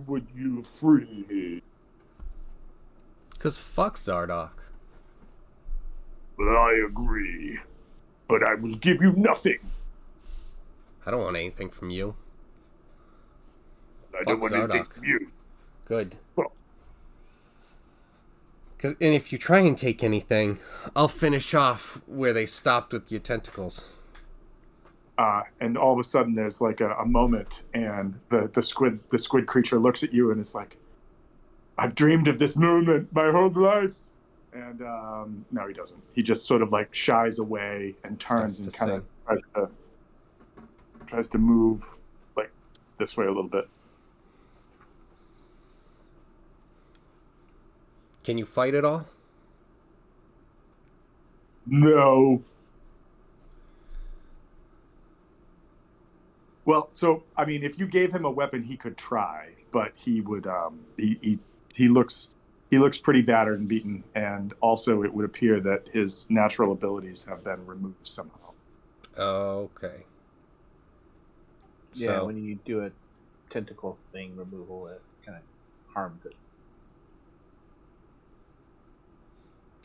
would you free me?" Because fuck Zardoc. Well, I agree, but I will give you nothing. I don't want anything from you. I don't want anything from you. Good. Well, And if you try and take anything, I'll finish off where they stopped with your tentacles. And all of a sudden, there's like a moment, and the squid creature looks at you and is like, "I've dreamed of this moment my whole life." And no, he doesn't. He just sort of like shies away and turns and kind of tries to move like this way a little bit. Can you fight at all? No. Well, so I mean, if you gave him a weapon, he could try, but he would. He looks pretty battered and beaten, and also it would appear that his natural abilities have been removed somehow. Okay. Yeah, So, when you do a tentacle thing removal, it kind of harms it.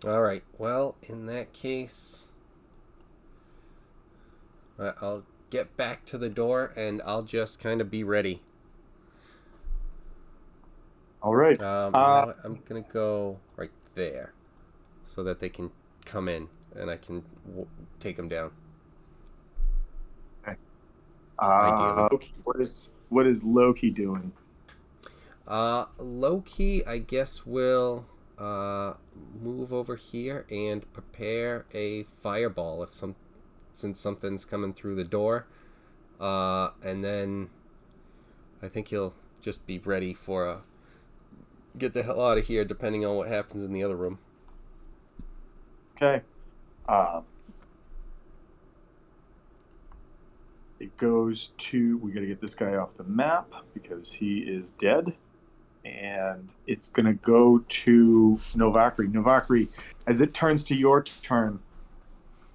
all right. Well, in that case, I'll get back to the door and I'll just kind of be ready. All right. You know what? I'm gonna go right there, so that they can come in and I can take them down. Okay. Ideally. Loki, what is Loki doing? Loki, I guess, will move over here and prepare a fireball since something's coming through the door. And then I think he'll just be ready for get the hell out of here, depending on what happens in the other room. Okay. It goes to, we got to get this guy off the map because he is dead. And it's going to go to Novakri. Novakri, as it turns to your turn,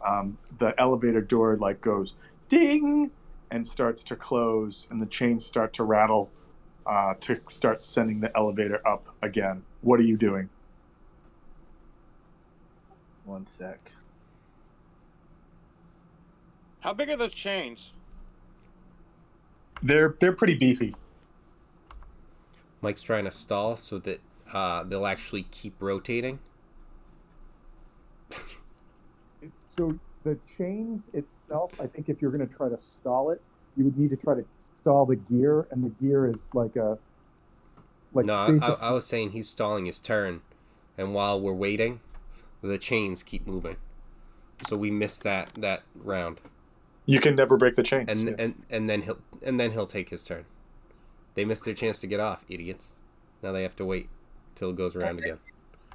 the elevator door like goes ding and starts to close, and the chains start to rattle to start sending the elevator up again. What are you doing? One sec. How big are those chains? They're pretty beefy. Mike's trying to stall so that they'll actually keep rotating. So the chains itself, I think if you're going to try to stall it, you would need to try to stall the gear, and the gear is like a... No, I was saying he's stalling his turn, and while we're waiting, the chains keep moving. So we missed that round. You can never break the chains. And yes. and then he'll take his turn. They missed their chance to get off, idiots. Now they have to wait till it goes around again.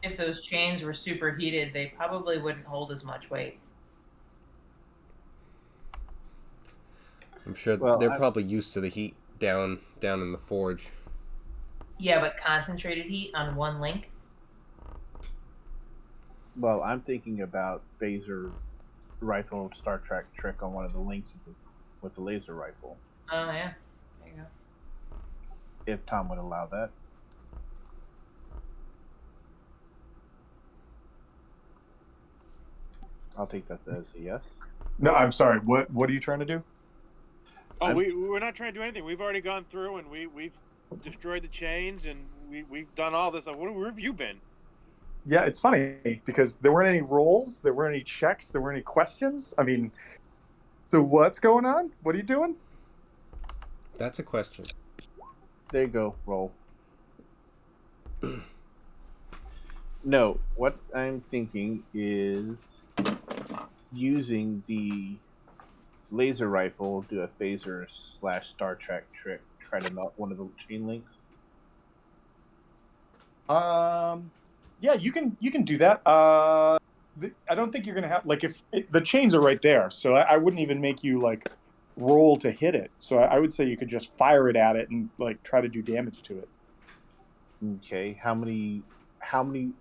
If those chains were superheated, they probably wouldn't hold as much weight. I'm sure they're probably used to the heat down in the forge. Yeah, but concentrated heat on one link? Well, I'm thinking about phaser rifle Star Trek trick on one of the links with the laser rifle. Oh, yeah. There you go. If Tom would allow that. I'll take that as a yes. No, I'm sorry. What are you trying to do? Oh, we're not trying to do anything. We've already gone through and we've destroyed the chains and we've done all this. Where have you been? Yeah, it's funny because there weren't any rolls, there weren't any checks, there weren't any questions. I mean, so what's going on? What are you doing? That's a question. There you go. Roll. No, what I'm thinking is using the laser rifle, do a phaser / Star Trek trick, try to melt one of the chain links. Yeah, you can do that. I don't think you're gonna have like if the chains are right there, so I wouldn't even make you like roll to hit it. So I would say you could just fire it at it and like try to do damage to it. Okay, how many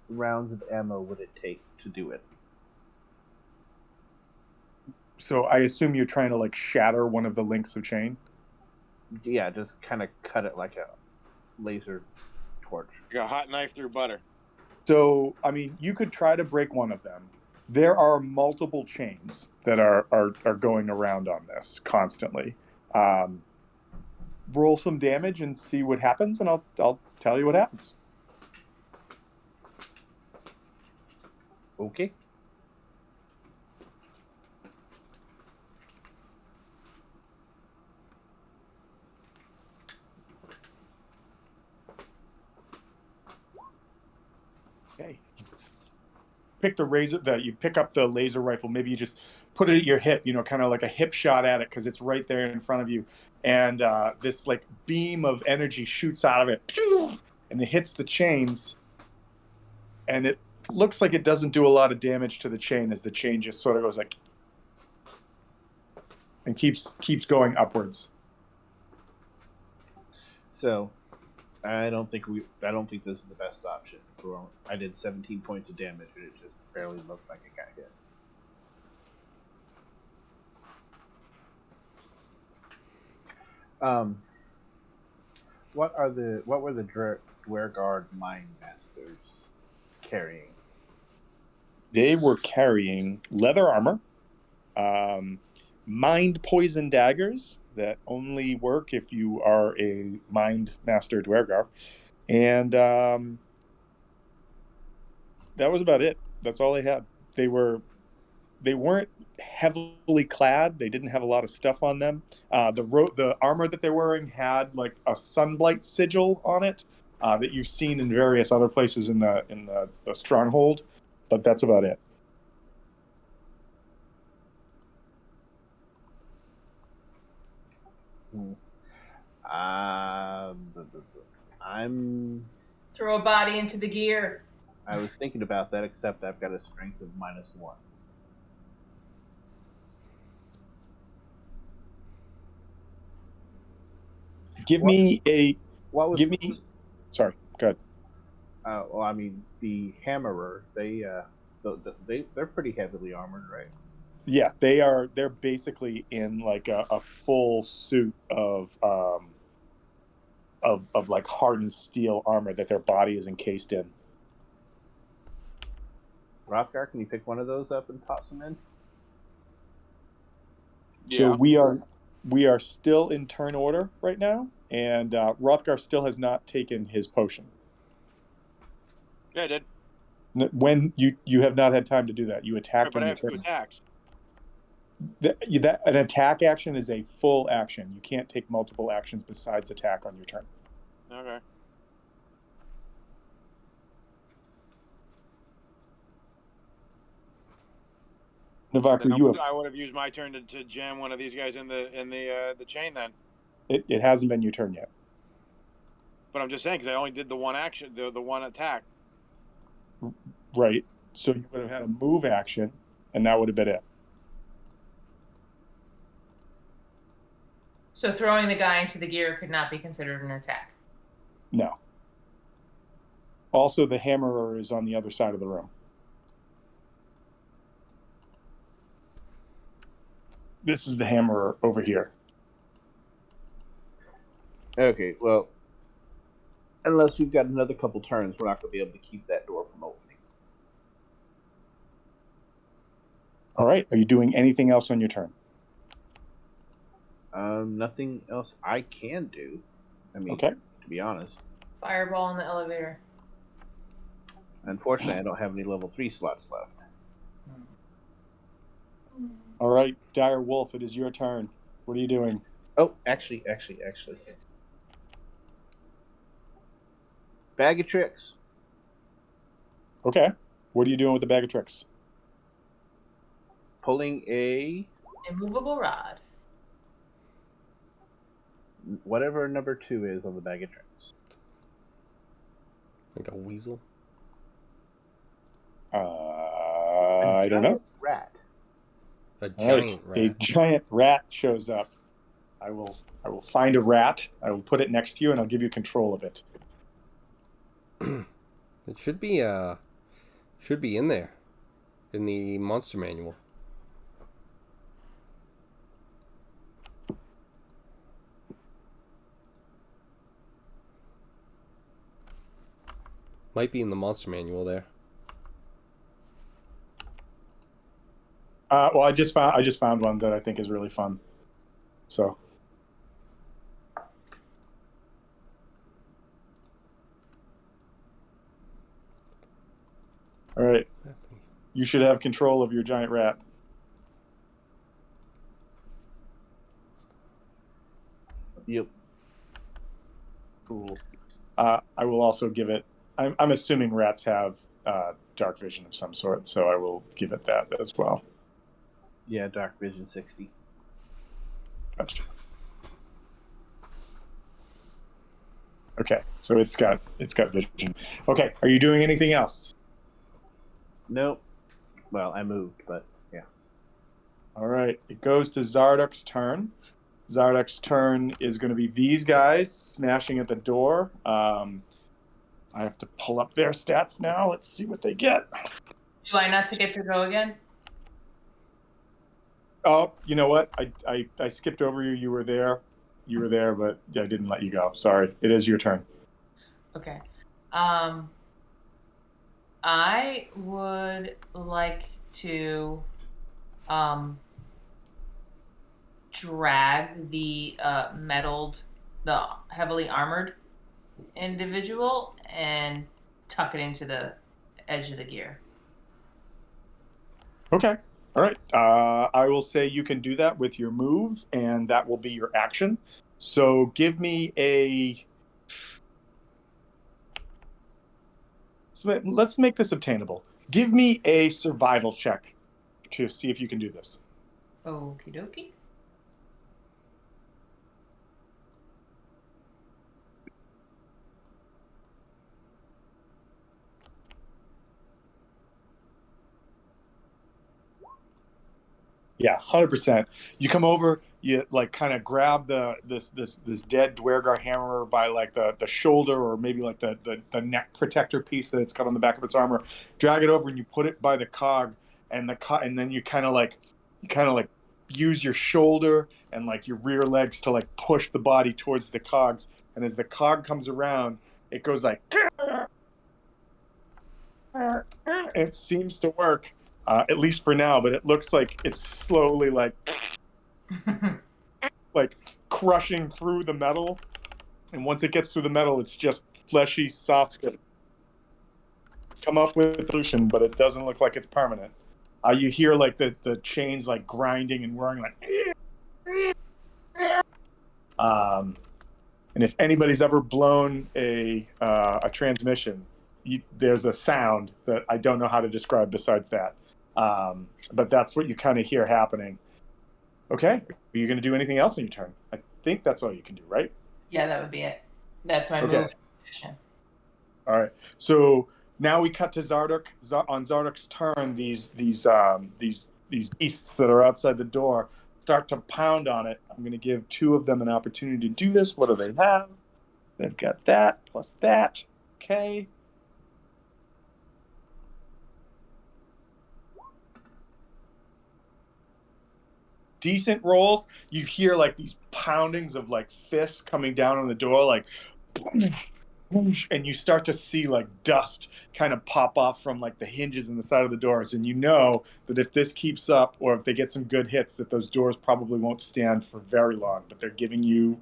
rounds of ammo would it take to do it? So I assume you're trying to like shatter one of the links of chain. Yeah, just kind of cut it like a laser torch. Like a hot knife through butter. So I mean, you could try to break one of them. There are multiple chains that are going around on this constantly. Roll some damage and see what happens, and I'll tell you what happens. Okay. Okay. You pick up the laser rifle. Maybe you just put it at your hip, kind of like a hip shot at it because it's right there in front of you. And this like beam of energy shoots out of it, and it hits the chains. And it looks like it doesn't do a lot of damage to the chain as the chain just sort of goes like and keeps going upwards. So, I don't think this is the best option. I did 17 points of damage, and it just barely looked like it got hit. What were the Dwergard Mind Masters carrying? They were carrying leather armor, mind poison daggers that only work if you are a mind master Dwergar, and that was about it. That's all they had. They weren't heavily clad. They didn't have a lot of stuff on them. The armor that they're wearing had like a sunblight sigil on it that you've seen in various other places in the stronghold, but that's about it. I'm. Throw a body into the gear. I was thinking about that, except I've got a strength of -1. Sorry, go ahead. Well, I mean, the Hammerer, they're pretty heavily armored, right? Yeah, they're basically in like a full suit of like hardened steel armor that their body is encased in. Rothgar, can you pick one of those up and toss them in? Yeah. So we are still in turn order right now, and Rothgar still has not taken his potion. Yeah, I did. When you have not had time to do that, you attacked but on I your have 2 turn. attacks. An attack action is a full action. You can't take multiple actions besides attack on your turn. Okay. Navaku, I would have used my turn to jam one of these guys in the chain then. It hasn't been your turn yet. But I'm just saying because I only did the one action, the one attack. Right. So you would have had a move action, and that would have been it. So throwing the guy into the gear could not be considered an attack. No. Also, the Hammerer is on the other side of the room. This is the Hammerer over here. Okay, well, unless we've got another couple turns, we're not going to be able to keep that door from opening. All right. Are you doing anything else on your turn? Nothing else I can do. I mean, okay. To be honest. Fireball in the elevator. Unfortunately, I don't have any level 3 slots left. All right, Dire Wolf, it is your turn. What are you doing? Oh, actually. Bag of tricks. Okay. What are you doing with the bag of tricks? Pulling a immovable rod. Whatever number 2 is on the bag of tricks. Like a weasel? A I don't know. Rat. A All right, giant a rat. giant rat shows up. I will find a rat. I will put it next to you, and I'll give you control of it. It should be in there, in the monster manual. Might be in the monster manual there. Well, I just found one that I think is really fun. So. All right. You should have control of your giant rat. Yep. Cool. I will also give it. I'm assuming rats have dark vision of some sort, so I will give it that as well. Yeah, dark vision 60. Gotcha. Okay, so it's got vision. Okay, are you doing anything else? Nope. Well, I moved, but yeah. All right, it goes to Zardoc's turn. Zardoc's turn is going to be these guys smashing at the door. I have to pull up their stats now. Let's see what they get. Do I not to get to go again? Oh, you know what? I skipped over you. You were there. You were there, but I didn't let you go. Sorry. It is your turn. Okay. I would like to drag the the heavily armored individual and tuck it into the edge of the gear. Okay. All right. I will say you can do that with your move, and that will be your action. So give me a. So let's make this obtainable. Give me a survival check to see if you can do this. Okie dokie. Yeah, 100%. You come over, you like kind of grab this dead Dwergar hammer by like the shoulder, or maybe like the neck protector piece that it's got on the back of its armor. Drag it over and you put it by the cog, and and then you kind of like use your shoulder and like your rear legs to like push the body towards the cogs. And as the cog comes around, it goes like it seems to work. At least for now, but it looks like it's slowly like crushing through the metal, and once it gets through the metal, it's just fleshy, soft skin. Come up with a solution, but it doesn't look like it's permanent. You hear like the chains like grinding and whirring, like. And if anybody's ever blown a transmission, there's a sound that I don't know how to describe besides that. But that's what you kind of hear happening. Okay, are you going to do anything else on your turn? I think that's all you can do, right? Yeah, that would be it. That's my Okay. move position. All right. So now we cut to Zardoc. On Zardoc's turn, these beasts that are outside the door start to pound on it. I'm going to give two of them an opportunity to do this. What do they have? They've got that plus that. Okay. Decent rolls. You hear like these poundings of like fists coming down on the door, like, and you start to see like dust kind of pop off from like the hinges in the side of the doors, and you know that if this keeps up, or if they get some good hits, that those doors probably won't stand for very long. But they're giving you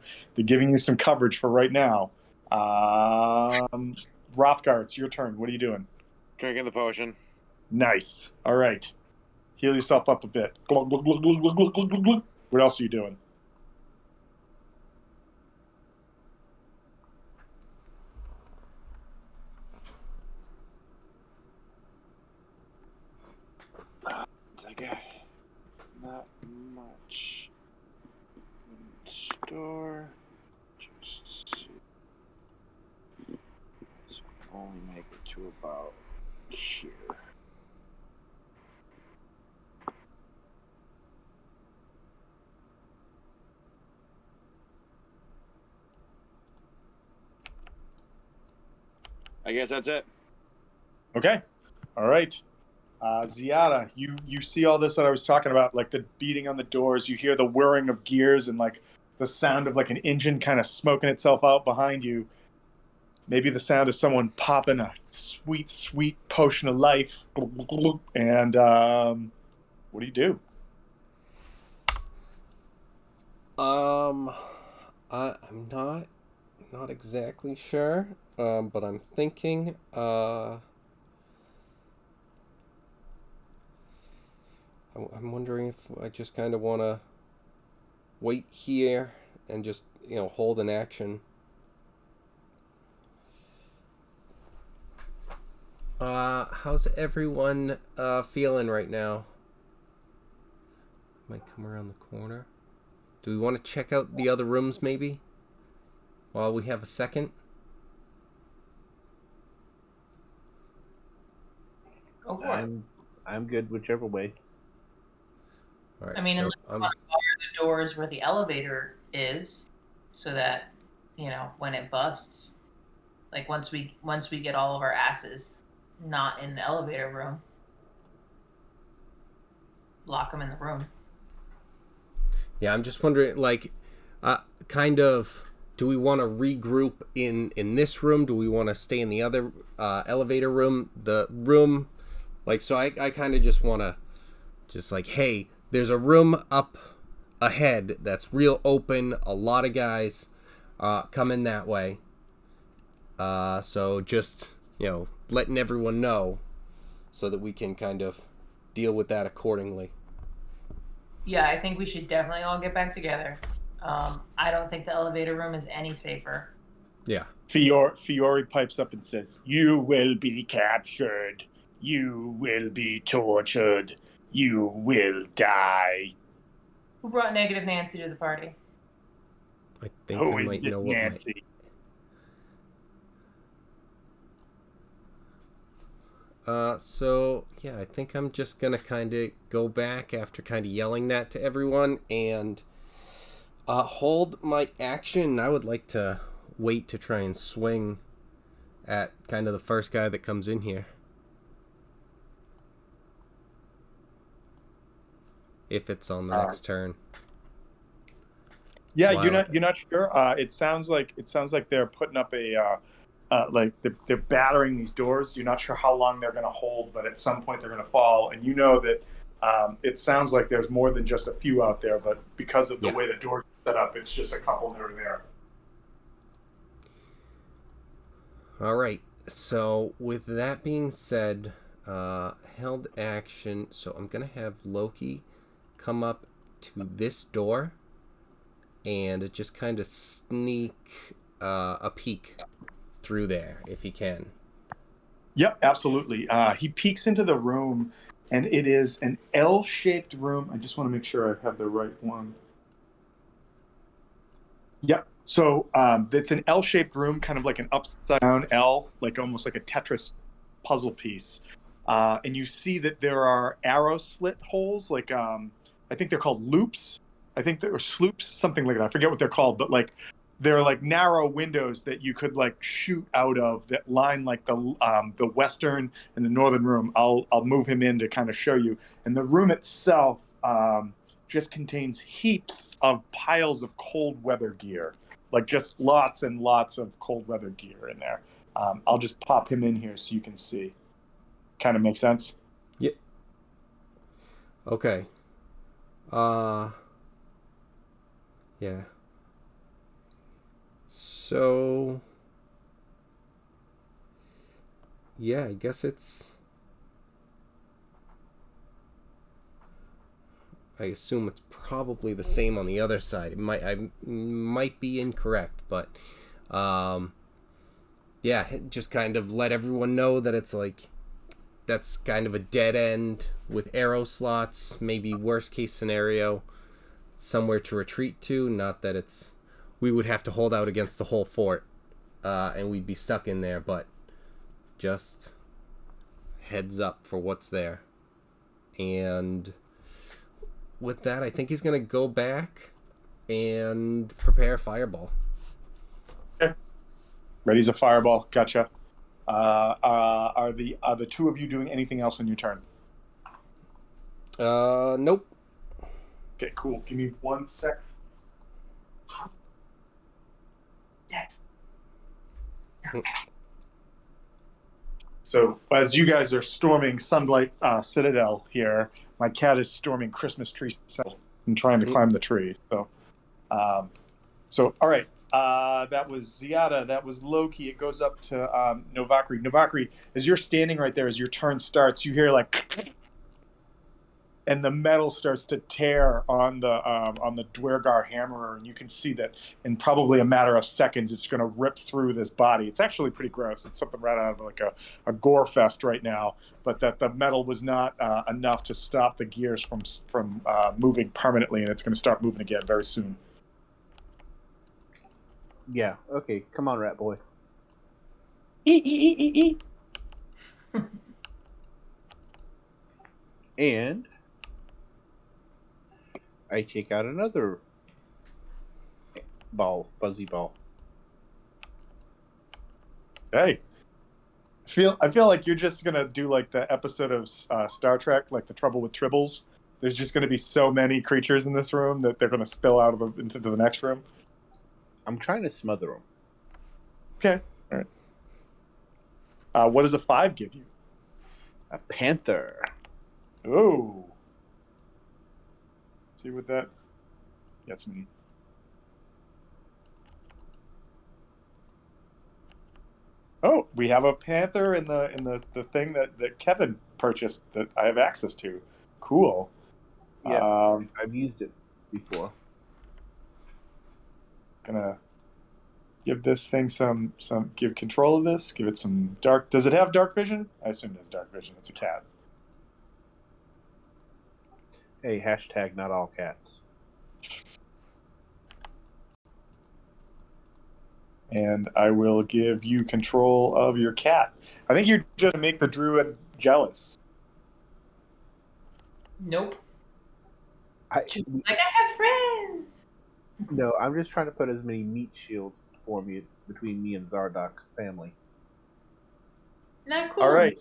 some coverage for right now. Rothgar, it's your turn. What are you doing? Drinking the potion. Nice. All right. Heal yourself up a bit. Glug, glug, glug, glug, glug, glug, glug, glug. What else are you doing? Okay. Not much. Store. Just see. So I can only make it to about here. I guess that's it. Okay. All right. Ziada, you see all this that I was talking about, like the beating on the doors. You hear the whirring of gears and like the sound of like an engine kind of smoking itself out behind you. Maybe the sound of someone popping a sweet, sweet potion of life. And what do you do? I'm not exactly sure, but I'm thinking. I'm wondering if I just kind of want to wait here and just hold an action. How's everyone feeling right now? Might come around the corner. Do we want to check out the other rooms maybe? While we have a second? Go for it. I'm good whichever way. All right, I mean, so unless you want to fire the doors where the elevator is, so that when it busts, like once we get all of our asses not in the elevator room, lock them in the room. Yeah, I'm just wondering, like, kind of, do we want to regroup in this room? Do we want to stay in the other elevator room? The room, like, so I kind of just want to, just like, hey, there's a room up ahead that's real open. A lot of guys coming that way. So just, letting everyone know so that we can kind of deal with that accordingly. Yeah, I think we should definitely all get back together. I don't think the elevator room is any safer. Yeah. Fiore pipes up and says, "You will be captured. You will be tortured. You will die." Who brought Negative Nancy to the party? I think Who I is might this know what Nancy? So, yeah, I think I'm just going to kind of go back after kind of yelling that to everyone and hold my action. I would like to wait to try and swing at kind of the first guy that comes in here. If it's on the next turn. Yeah, Wow. you're not sure. It sounds like they're putting up a like they're battering these doors. You're not sure how long they're going to hold, but at some point they're going to fall. And you know that it sounds like there's more than just a few out there, but because of the way the doors are set up, it's just a couple that are there. All right. So with that being said, held action. So I'm going to have Loki come up to this door and just kind of sneak a peek through there if he can. Yep, absolutely. He peeks into the room, and it is an L-shaped room. I just want to make sure I have the right one. Yep. So it's an L-shaped room, kind of like an upside-down L, like almost like a Tetris puzzle piece. And you see that there are arrow slit holes, like I think they're called loops. I think they're sloops, something like that. I forget what they're called, but like they're like narrow windows that you could like shoot out of that line like the western and the northern room. I'll move him in to kind of show you. And the room itself just contains heaps of piles of cold weather gear, like just lots and lots of cold weather gear in there. I'll just pop him in here so you can see. Kind of makes sense? Yeah. Okay. Yeah. So, yeah, I guess I assume it's probably the same on the other side. I might be incorrect, but yeah, just kind of let everyone know that it's like that's kind of a dead end with arrow slots, maybe worst case scenario, somewhere to retreat to. Not that we would have to hold out against the whole fort and we'd be stuck in there, but just heads up for what's there. And with that, I think he's going to go back and prepare a fireball. Okay. Ready's a fireball. Gotcha. Are the two of you doing anything else on your turn? Nope. Okay, cool. Give me 1 sec. So as you guys are storming Sunlight Citadel here, my cat is storming Christmas Tree Citadel and trying to climb the tree. So, all right. That was Ziada. That was Loki. It goes up to Novakri. Novakri, as you're standing right there, as your turn starts, you hear like, and the metal starts to tear on the Dwergar hammerer, and you can see that in probably a matter of seconds, it's going to rip through this body. It's actually pretty gross. It's something right out of like a gore fest right now. But that the metal was not enough to stop the gears from moving permanently, and it's going to start moving again very soon. Yeah. Okay. Come on, rat boy. And I take out another ball, fuzzy ball. Hey, I feel like you're just gonna do like the episode of Star Trek, like the Trouble with Tribbles. There's just gonna be so many creatures in this room that they're gonna spill out of into the next room. I'm trying to smother them. Okay, all right. What does a 5 give you? A panther. Oh, see what that gets me. Oh, we have a panther in the thing that Kevin purchased that I have access to. Cool. Yeah, I've used it before. Gonna give this thing give control of this. Give it some dark. Does it have dark vision? I assume it has dark vision. It's a cat. Hey, hashtag not all cats. And I will give you control of your cat. I think you're just gonna make the druid jealous. Nope. I have friends. No, I'm just trying to put as many meat shields between me and Zardoc's family. Not cool. All right.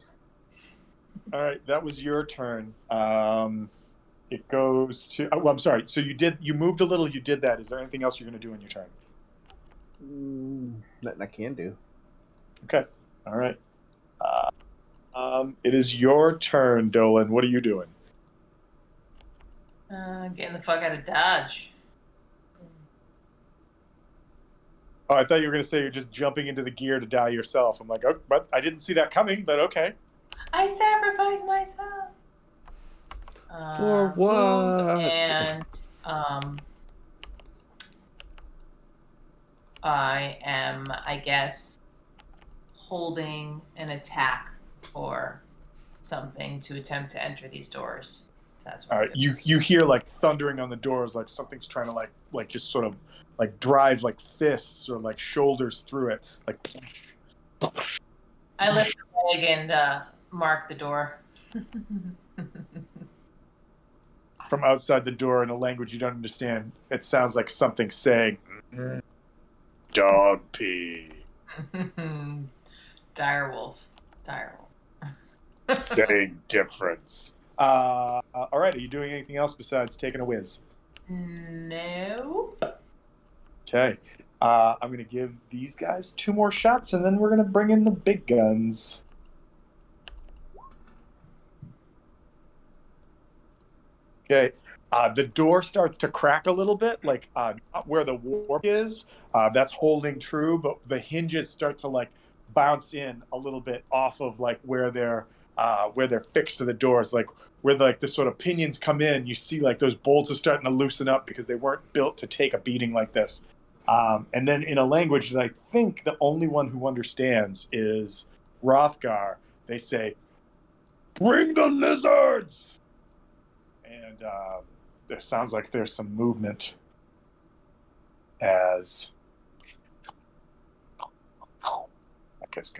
That was your turn. It goes to. Oh, I'm sorry. So you moved a little. You did that. Is there anything else you're going to do on your turn? Nothing I can do. Okay. All right. It is your turn, Dolan. What are you doing? Getting the fuck out of Dodge. Oh, I thought you were going to say you're just jumping into the gear to die yourself. I'm like, oh, but I didn't see that coming. But okay. I sacrificed myself. For what? And I am, I guess, holding an attack or something to attempt to enter these doors. That's what all right. You hear like thundering on the doors, like something's trying to like just sort of like drive like fists or like shoulders through it, like. I lift the leg and mark the door. From outside the door in a language you don't understand, it sounds like something saying, "Dog pee." Direwolf. Same difference. All right. Are you doing anything else besides taking a whiz? No. Okay. I'm going to give these guys 2 more shots, and then we're going to bring in the big guns. Okay. The door starts to crack a little bit, like not where the warp is. That's holding true, but the hinges start to like bounce in a little bit off of like where they're fixed to the doors, like where like the sort of pinions come in. You see like those bolts are starting to loosen up because they weren't built to take a beating like this. And then in a language that I think the only one who understands is Rothgar, they say, "Bring the lizards!" And there sounds like there's some movement as I guess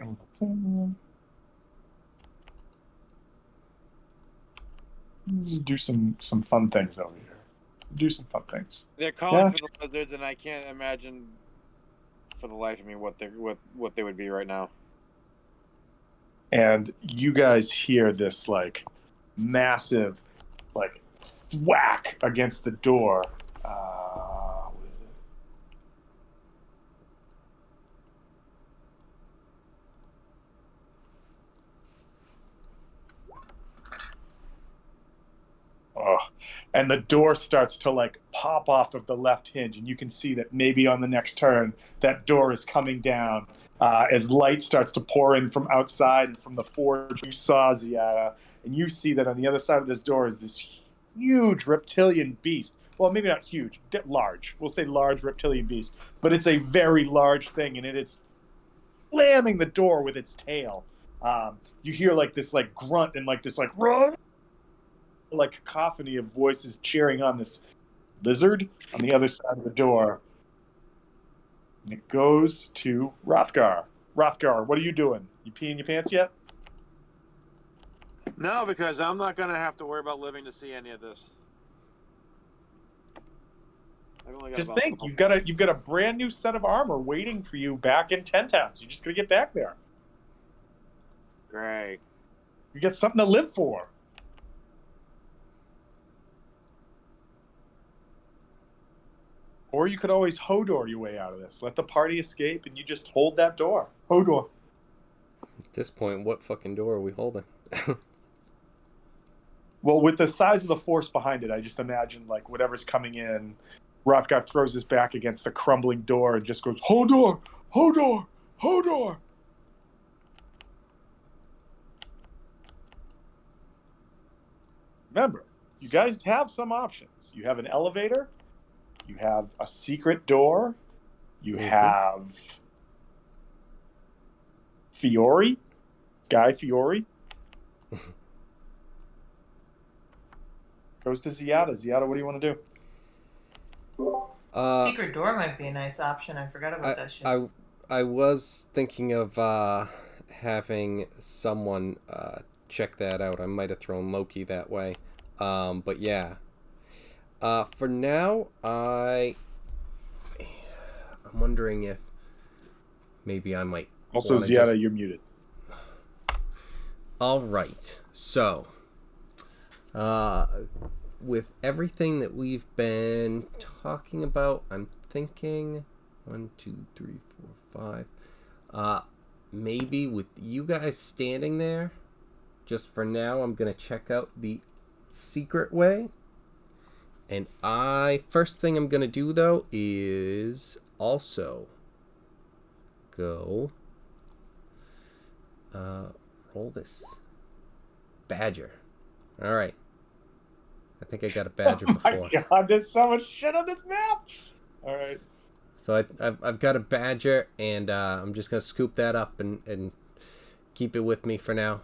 just do some fun things over here. Do some fun things. They're calling for the lizards, and I can't imagine for the life of me what they would be right now. and you guys hear this like massive like whack against the door. What is it? Oh, and the door starts to like pop off of the left hinge, and you can see that maybe on the next turn that door is coming down as light starts to pour in from outside and from the forge. You saw Ziada, and you see that on the other side of this door is this huge reptilian beast. Well, maybe not huge, large. We'll say large reptilian beast, but it's a very large thing, and it is slamming the door with its tail. You hear like this like grunt and like this like run, like cacophony of voices cheering on this lizard on the other side of the door. And it goes to Rothgar. Rothgar, what are you doing? You peeing your pants yet? No, because I'm not going to have to worry about living to see any of this. Just think, you've got a brand new set of armor waiting for you back in 10 Towns. You're just gonna get back there. Great. You get something to live for. Or you could always Hodor your way out of this. Let the party escape, and you just hold that door. Hodor. At this point, what fucking door are we holding? Well, with the size of the force behind it, I just imagine like whatever's coming in. Rothgar throws his back against the crumbling door and just goes, Hodor! Hodor! Hodor! Remember, you guys have some options. You have an elevator. You have a secret door. You have Fiore. Guy Fiore. Goes to Ziada. Ziada, what do you want to do? Secret door might be a nice option. I forgot about that shit. I was thinking of having someone check that out. I might have thrown Loki that way. But yeah. For now, I'm wondering if maybe I might... Also, Ziada, you're muted. All right. So, with everything that we've been talking about, I'm thinking 1, 2, 3, 4, 5. Maybe with you guys standing there, just for now, I'm gonna check out the secret way. And first thing I'm gonna do though is also go roll this badger. All right. I think I got a badger before. Oh my god, there's so much shit on this map! Alright. So I've got a badger, and I'm just going to scoop that up and keep it with me for now.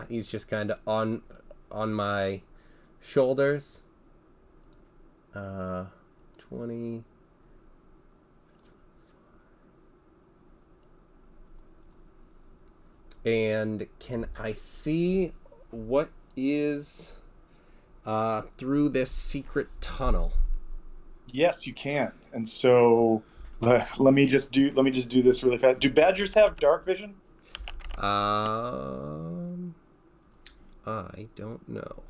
He's just kind of on my shoulders. 20... And can I see what is through this secret tunnel? Yes, you can. And so let me just do this really fast. Do badgers have dark vision? I don't know.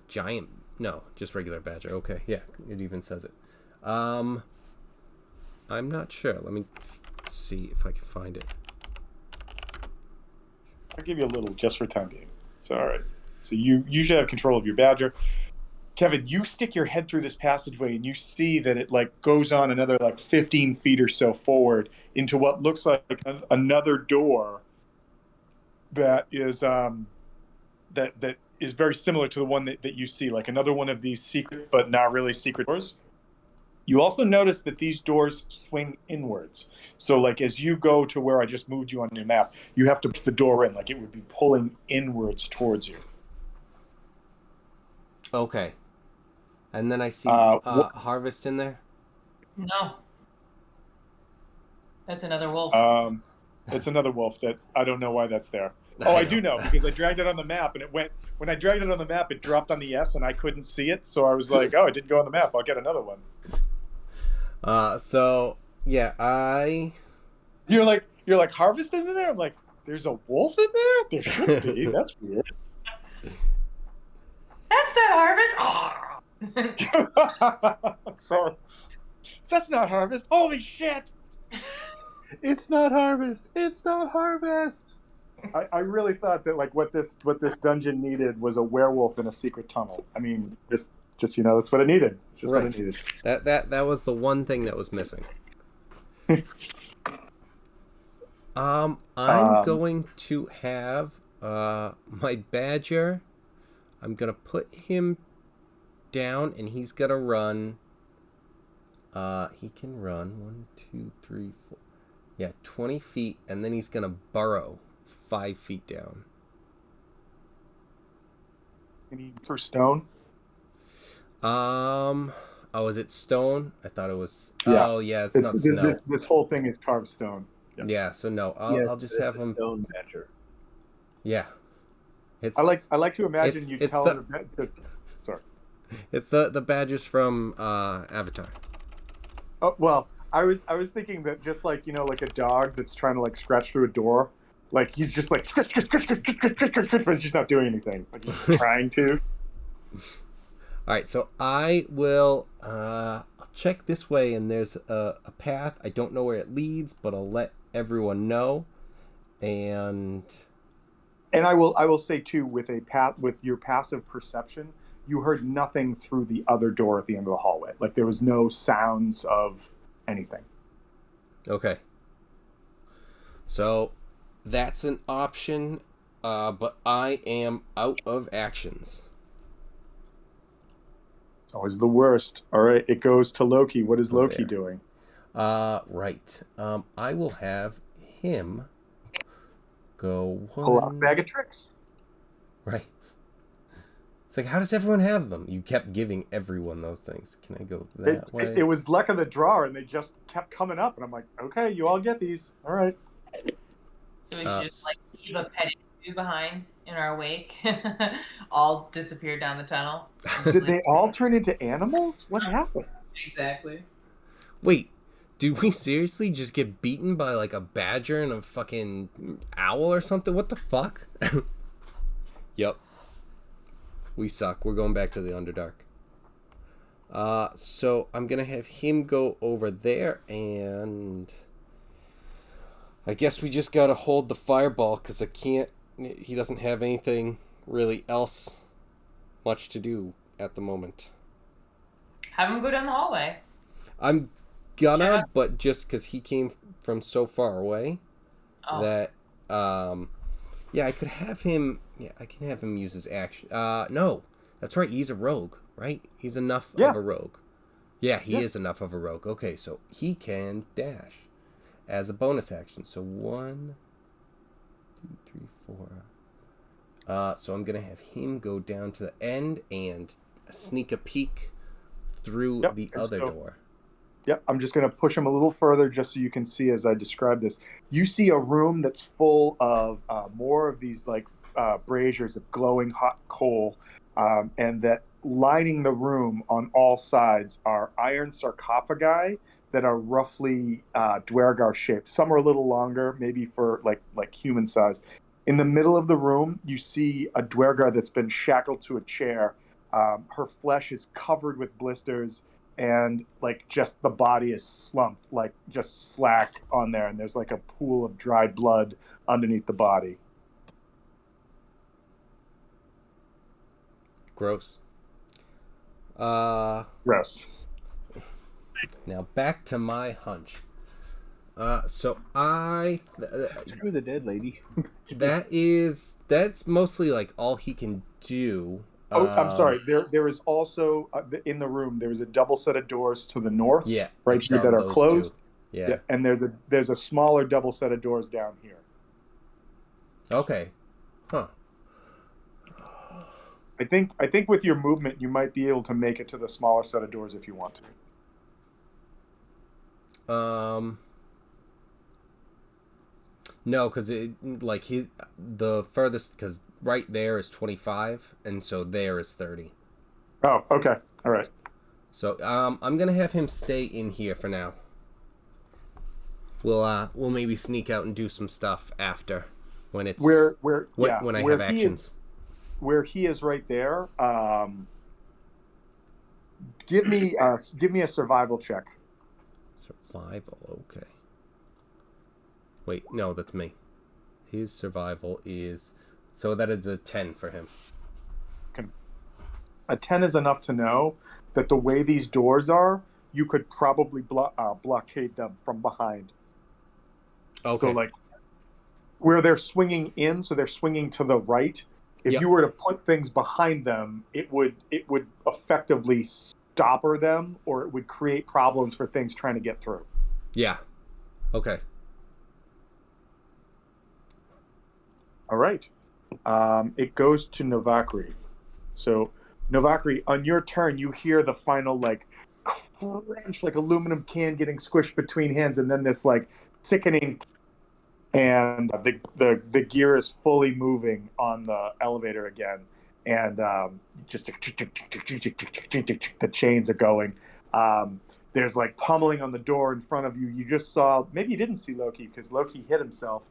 Giant? No, just regular badger. Okay, yeah, it even says it. I'm not sure. Let me see if I can find it. I'll give you a little just for time being. So, all right. So you should have control of your badger. Kevin, you stick your head through this passageway and you see that it like goes on another like 15 feet or so forward into what looks like another door that is that is very similar to the one that you see, like another one of these secret but not really secret doors. You also notice that these doors swing inwards. So like as you go to where I just moved you on your map, you have to put the door in, like it would be pulling inwards towards you. Okay. And then I see Harvest in there? No. That's another wolf. It's another wolf that I don't know why that's there. Oh, I do know, because I dragged it on the map, and when I dragged it on the map, it dropped on the S, and I couldn't see it, so I was like, oh, it didn't go on the map, I'll get another one. So, yeah, You're like, You're like, Harvest isn't there? I'm like, there's a wolf in there? There should be. That's weird. That's not Harvest. Sorry. That's not Harvest. Holy shit! It's not Harvest. It's not Harvest. I really thought that like what this dungeon needed was a werewolf in a secret tunnel. I mean, just that's what it needed. It's just what it needed. That was the one thing that was missing. I'm going to have my badger. I'm gonna put him down, and he's gonna run. He can run 1, 2, 3, 4. Yeah, 20 feet, and then he's gonna burrow 5 feet down. Any for stone? Oh, is it stone? I thought it was. Yeah. Oh, yeah, it's not snow. This whole thing is carved stone. Yeah, so no, I'll just have him. Stone badger. Yeah. I like to imagine you tell him. Sorry. It's the badgers from Avatar. Oh well, I was thinking that just like like a dog that's trying to like scratch through a door, like he's just like scratch, but he's just not doing anything. Like he's trying to. All right, so I will check this way, and there's a path. I don't know where it leads, but I'll let everyone know. And I will say too, with your passive perception, you heard nothing through the other door at the end of the hallway. Like there was no sounds of anything. Okay. So that's an option, but I am out of actions. It's always the worst. All right, it goes to Loki. What is Loki doing? Right. I will have him go Pull out a bag of tricks. Right. It's like, how does everyone have them? You kept giving everyone those things. Can I go that way? It was luck of the draw, and they just kept coming up. And I'm like, okay, you all get these. All right. So we should just like leave a petting zoo behind in our wake. All disappeared down the tunnel. Did they all turn into animals? What happened? Exactly. Wait, do we seriously just get beaten by like a badger and a fucking owl or something? What the fuck? Yep. We suck. We're going back to the Underdark. So I'm gonna have him go over there, and I guess we just gotta hold the fireball because he doesn't have anything really else much to do at the moment. Have him go down the hallway. I'm gonna, but just because he came from so far away that, yeah, I could have him. Yeah, I can have him use his action. No, that's right. He's a rogue, right? He's enough of a rogue. Yeah, he is enough of a rogue. Okay, so he can dash as a bonus action. So 1, 2, 3, 4. So I'm gonna have him go down to the end and sneak a peek through the other door. Yep, I'm just going to push him a little further just so you can see as I describe this. You see a room that's full of more of these like braziers of glowing hot coal, and that lining the room on all sides are iron sarcophagi that are roughly Dwergar shaped. Some are a little longer, maybe for like human sized. In the middle of the room, you see a Dwergar that's been shackled to a chair. Her flesh is covered with blisters, and like just the body is slumped, like just slack on there, and there's like a pool of dried blood underneath the body. Gross. Gross. Now back to my hunch. So Screw the dead lady. that's mostly like all he can do. Oh, I'm sorry. There is also in the room. There is a double set of doors to the north, right here that are closed. Yeah, and there's a smaller double set of doors down here. Okay. Huh. I think with your movement, you might be able to make it to the smaller set of doors if you want to. No, because the furthest, because right there is 25, and so there is 30. Oh, okay, all right. So I'm gonna have him stay in here for now. we'll maybe sneak out and do some stuff after when it's when I where have actions. Where he is right there. Give me a survival check. Survival, okay. Wait, no, that's me. His survival is so that is a 10 for him. A 10 is enough to know that the way these doors are, you could probably blockade them from behind. Okay. So like where they're swinging in, so they're swinging to the right. If you were to put things behind them, it would effectively stopper them, or it would create problems for things trying to get through. Yeah. Okay. All right. It goes to Novakri. So Novakri, on your turn, you hear the final like crunch, like aluminum can getting squished between hands, and then this like sickening, and the gear is fully moving on the elevator again, and just the chains are going. There's like pummeling on the door in front of you. You just saw, maybe you didn't see Loki because Loki hit himself.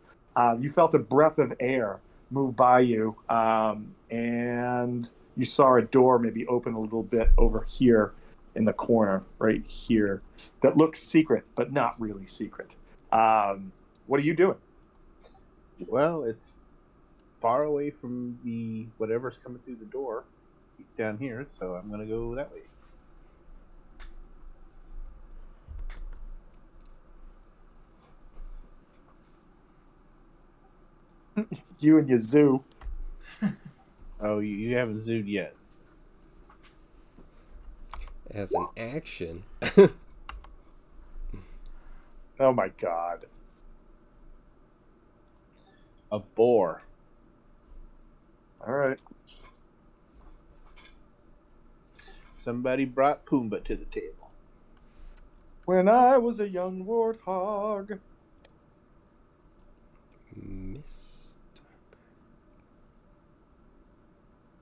You felt a breath of air move by you, and you saw a door maybe open a little bit over here in the corner, right here, that looks secret, but not really secret. What are you doing? Well, it's far away from the whatever's coming through the door down here, so I'm going to go that way. You and your zoo. Oh, you haven't zooed yet. As an action. Oh my god. A boar. All right. Somebody brought Pumbaa to the table. When I was a young warthog.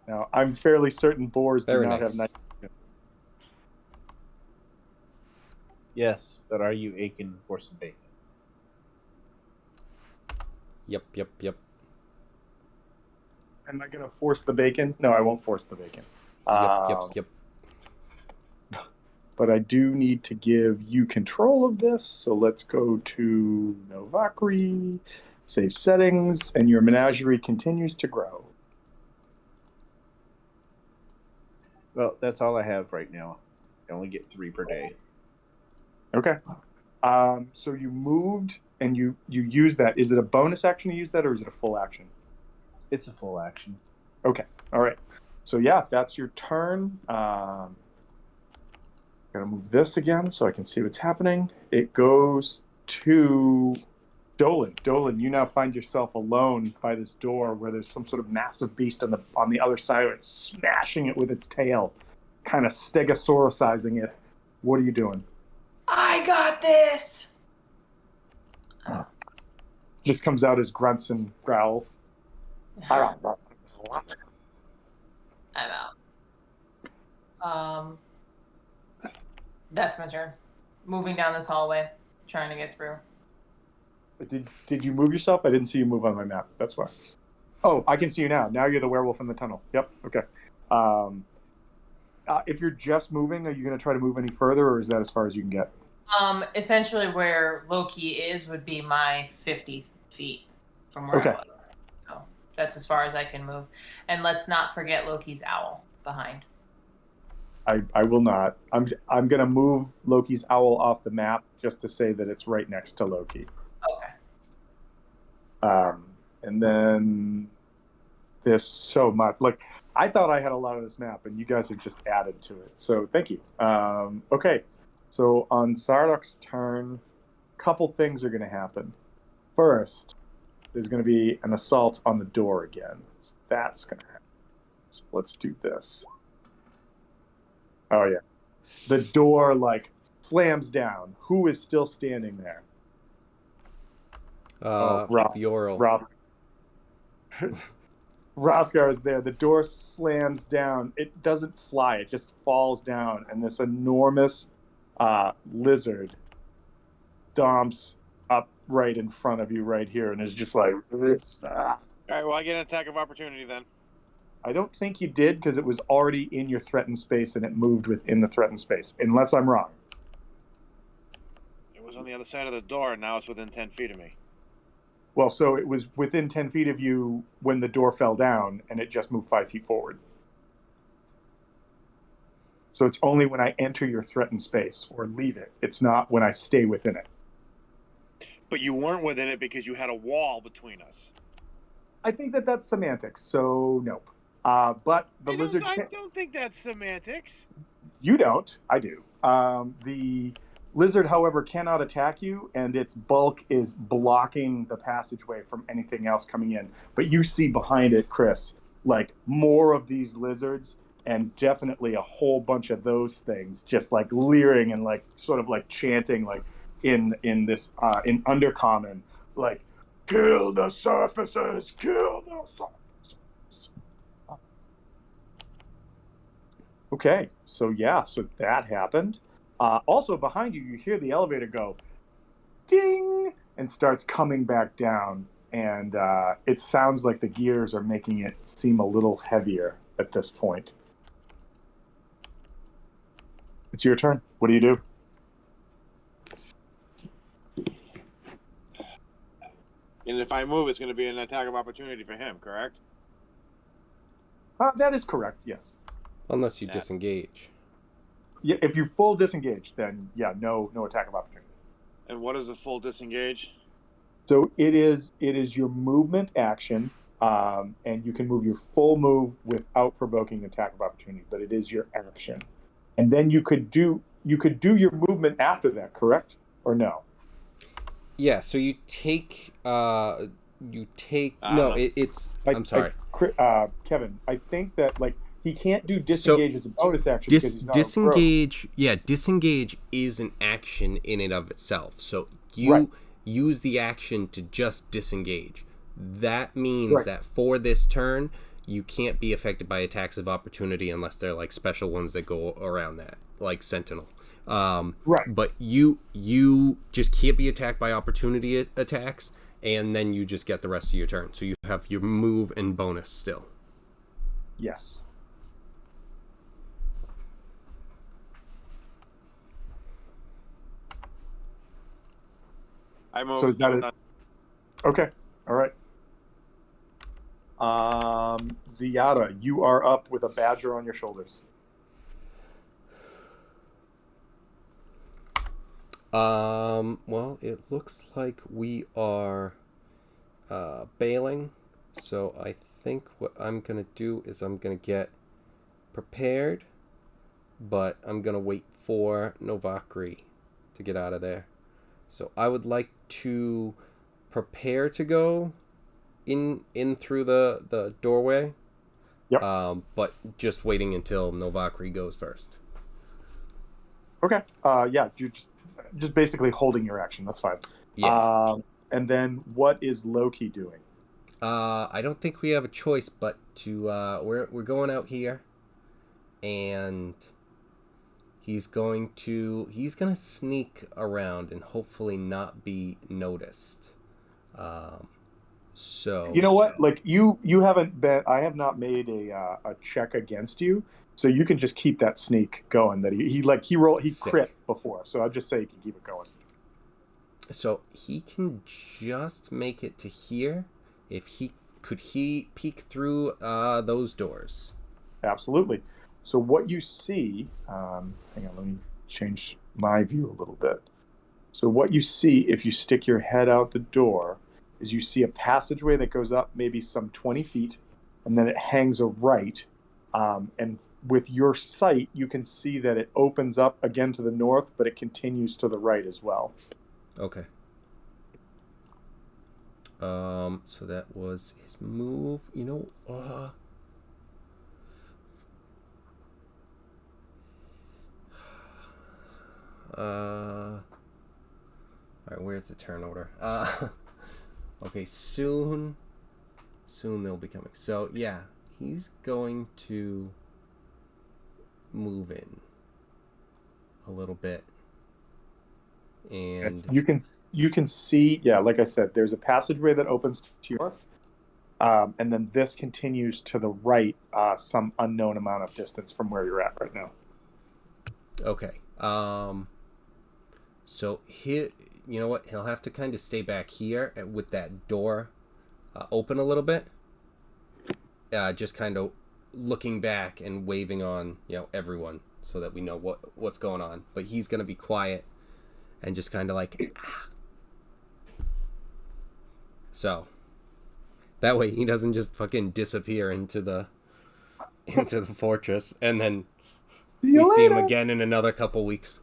Now, I'm fairly certain boars do not have night vision. Yes, but are you aching for some bacon? Yep. Am I going to force the bacon? No, I won't force the bacon. Yep. But I do need to give you control of this, so let's go to Novakri, save settings, and your menagerie continues to grow. Well, that's all I have right now. I only get 3 per day. Okay. So you moved and you use that. Is it a bonus action to use that, or is it a full action? It's a full action. Okay. All right. So yeah, that's your turn. Gotta move this again so I can see what's happening. It goes to Dolan. Dolan, you now find yourself alone by this door where there's some sort of massive beast on the other side of it, smashing it with its tail, kind of stegosaurusizing it. What are you doing? I got this. Just comes out as grunts and growls. I'm out. That's my turn. Moving down this hallway, trying to get through. Did you move yourself? I didn't see you move on my map. That's why. Oh, I can see you now. Now you're the werewolf in the tunnel. Yep. Okay. If you're just moving, are you going to try to move any further, or is that as far as you can get? Essentially where Loki is would be my 50 feet from where I was. So that's as far as I can move. And let's not forget Loki's owl behind. I will not. I'm going to move Loki's owl off the map just to say that it's right next to Loki. Okay. And then there's so much. Like, I thought I had a lot of this map, and you guys have just added to it. So thank you. Okay. So on Zardoc's turn, a couple things are going to happen. First, there's going to be an assault on the door again. So that's going to happen. So let's do this. Oh, yeah. The door, like, slams down. Who is still standing there? Rob. Rothgar is there. The door slams down. It doesn't fly. It just falls down. And this enormous lizard stomps up right in front of you right here and is just like, ah. All right, well, I get an attack of opportunity then. I don't think you did because it was already in your threatened space and it moved within the threatened space, unless I'm wrong. It was on the other side of the door, and now it's within 10 feet of me. Well, so it was within 10 feet of you when the door fell down and it just moved 5 feet forward. So it's only when I enter your threatened space or leave it. It's not when I stay within it. But you weren't within it because you had a wall between us. I think that that's semantics, so nope. But the lizard... I don't think that's semantics. You don't. I do. The lizard, however, cannot attack you, and its bulk is blocking the passageway from anything else coming in. But you see behind it, Chris, like more of these lizards, and definitely a whole bunch of those things, just like leering and like sort of like chanting, like in this in Undercommon, like kill the surfaces, kill the surfaces. Okay, so yeah, so that happened. Also behind you, you hear the elevator go ding and starts coming back down, and it sounds like the gears are making it seem a little heavier at this point. It's your turn. What do you do? And if I move, it's going to be an attack of opportunity for him, correct? That is correct, yes. Unless you disengage. Yeah, if you full disengage, then yeah, no attack of opportunity. And what is a full disengage? So it is your movement action, and you can move your full move without provoking attack of opportunity, but it is your action. And then you could do your movement after that, correct? Or no? Yeah, so you take I'm sorry. Kevin, I think that like he can't do disengage as a bonus action because he's not disengage. Yeah, disengage is an action in and of itself. So you use the action to just disengage. That means that for this turn, you can't be affected by attacks of opportunity unless they're like special ones that go around that, like Sentinel. But you just can't be attacked by opportunity attacks, and then you just get the rest of your turn. So you have your move and bonus still. Yes. I move. So is that it? Okay. All right. Ziada, you are up with a badger on your shoulders. Well, it looks like we are bailing. So I think what I'm going to do is I'm going to get prepared, but I'm going to wait for Novakri to get out of there. So I would like to prepare to go in through the doorway. Yep. But just waiting until Novakri goes first. Okay. Yeah, you're just basically holding your action. That's fine. Yeah. And then what is Loki doing? I don't think we have a choice but to we're going out here, and he's gonna sneak around and hopefully not be noticed. So you know what? Like you haven't been. I have not made a check against you, so you can just keep that sneak going. That he crit before, so I'll just say you can keep it going. So he can just make it to here. If he peek through those doors? Absolutely. So what you see, hang on, let me change my view a little bit. So what you see if you stick your head out the door is you see a passageway that goes up maybe some 20 feet, and then it hangs a right. And with your sight, you can see that it opens up again to the north, but it continues to the right as well. Okay. So that was his move. You know, all right, where's the turn order? Okay, soon they'll be coming. So yeah, he's going to move in a little bit. And you can see, yeah, like I said, there's a passageway that opens to your north, and then this continues to the right, some unknown amount of distance from where you're at right now. okay. So here, you know what? He'll have to kind of stay back here with that door open a little bit. Just kind of looking back and waving on, everyone so that we know what's going on. But he's gonna be quiet and just kind of like, so that way he doesn't just fucking disappear into the fortress and then we see him again in another couple weeks.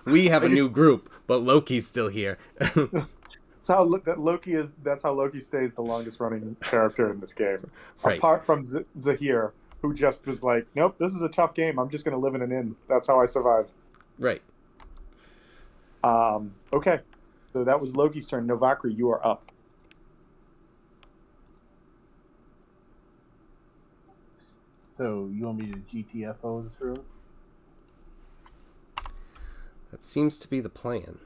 We have a new group, but Loki's still here. That's how Loki stays the longest running character in this game. Right. Apart from Zahir, who just was like, nope, this is a tough game. I'm just going to live in an inn. That's how I survive. Right. Okay. So that was Loki's turn. Novakri, you are up. So you want me to GTFO this room? That seems to be the plan.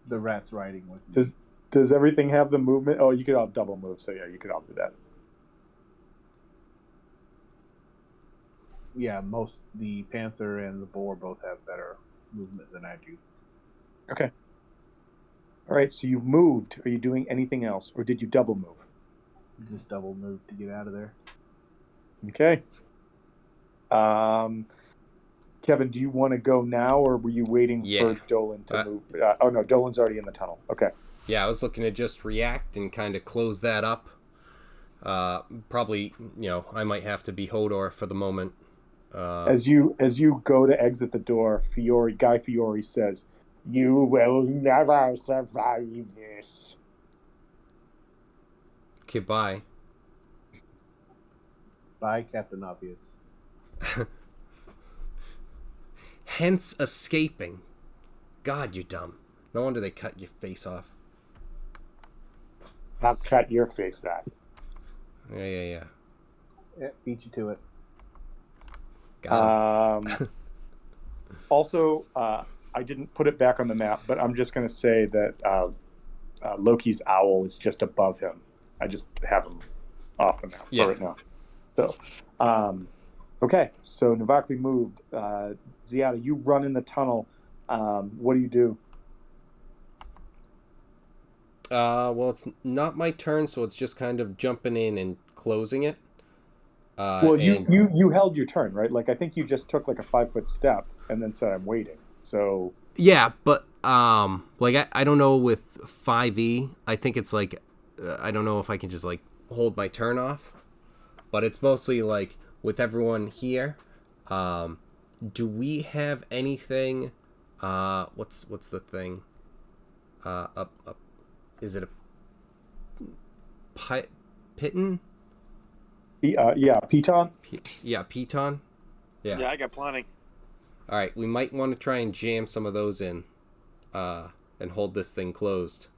The rat's riding with me. Does everything have the movement? Oh, you could all double move, so yeah, you could all do that. Yeah, the panther and the boar both have better movement than I do. Okay. All right, so you moved. Are you doing anything else, or did you double move? Just double move to get out of there. Okay. Kevin, do you want to go now, or were you waiting for Dolan to move? Oh, no, Dolan's already in the tunnel. Okay. Yeah, I was looking to just react and kind of close that up. Probably, I might have to be Hodor for the moment. As you go to exit the door, Guy Fiore says, "You will never survive this." Okay, bye. Bye, Captain Obvious. Hence escaping. God, you're dumb. No wonder they cut your face off. I'll cut your face off. Yeah. Yeah, beat you to it. Also, I didn't put it back on the map, but I'm just going to say that Loki's owl is just above him. I just have him off the map right now. So, okay. So Novakri moved. Ziada, you run in the tunnel. What do you do? Well, it's not my turn, so it's just kind of jumping in and closing it. Well, you held your turn, right? Like, I think you just took like a 5-foot step and then said, "I'm waiting." So yeah, but like I don't know with 5e. I think it's like I don't know if I can just like hold my turn off, but it's mostly like with everyone here. Do we have anything? What's the thing? Up. Is it a piton? Yeah, piton. Piton. Yeah, I got plenty. All right, we might want to try and jam some of those in, and hold this thing closed.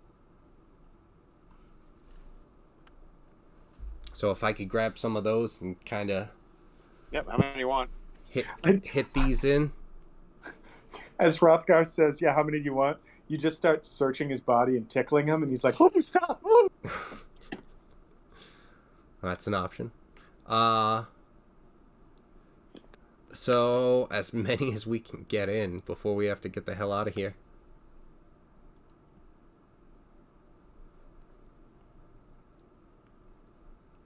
So if I could grab some of those and kind of. Yep. How many do you want? Hit these in. As Rothgar says, "Yeah, how many do you want?" You just start searching his body and tickling him, and he's like, "Oh, stop!" Oh. That's an option. So as many as we can get in before we have to get the hell out of here.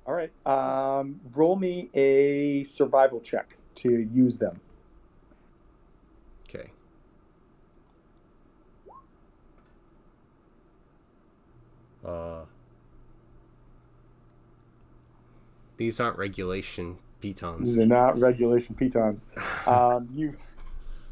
All right. Roll me a survival check to use them. Okay. These aren't regulation pitons. These are not regulation pitons.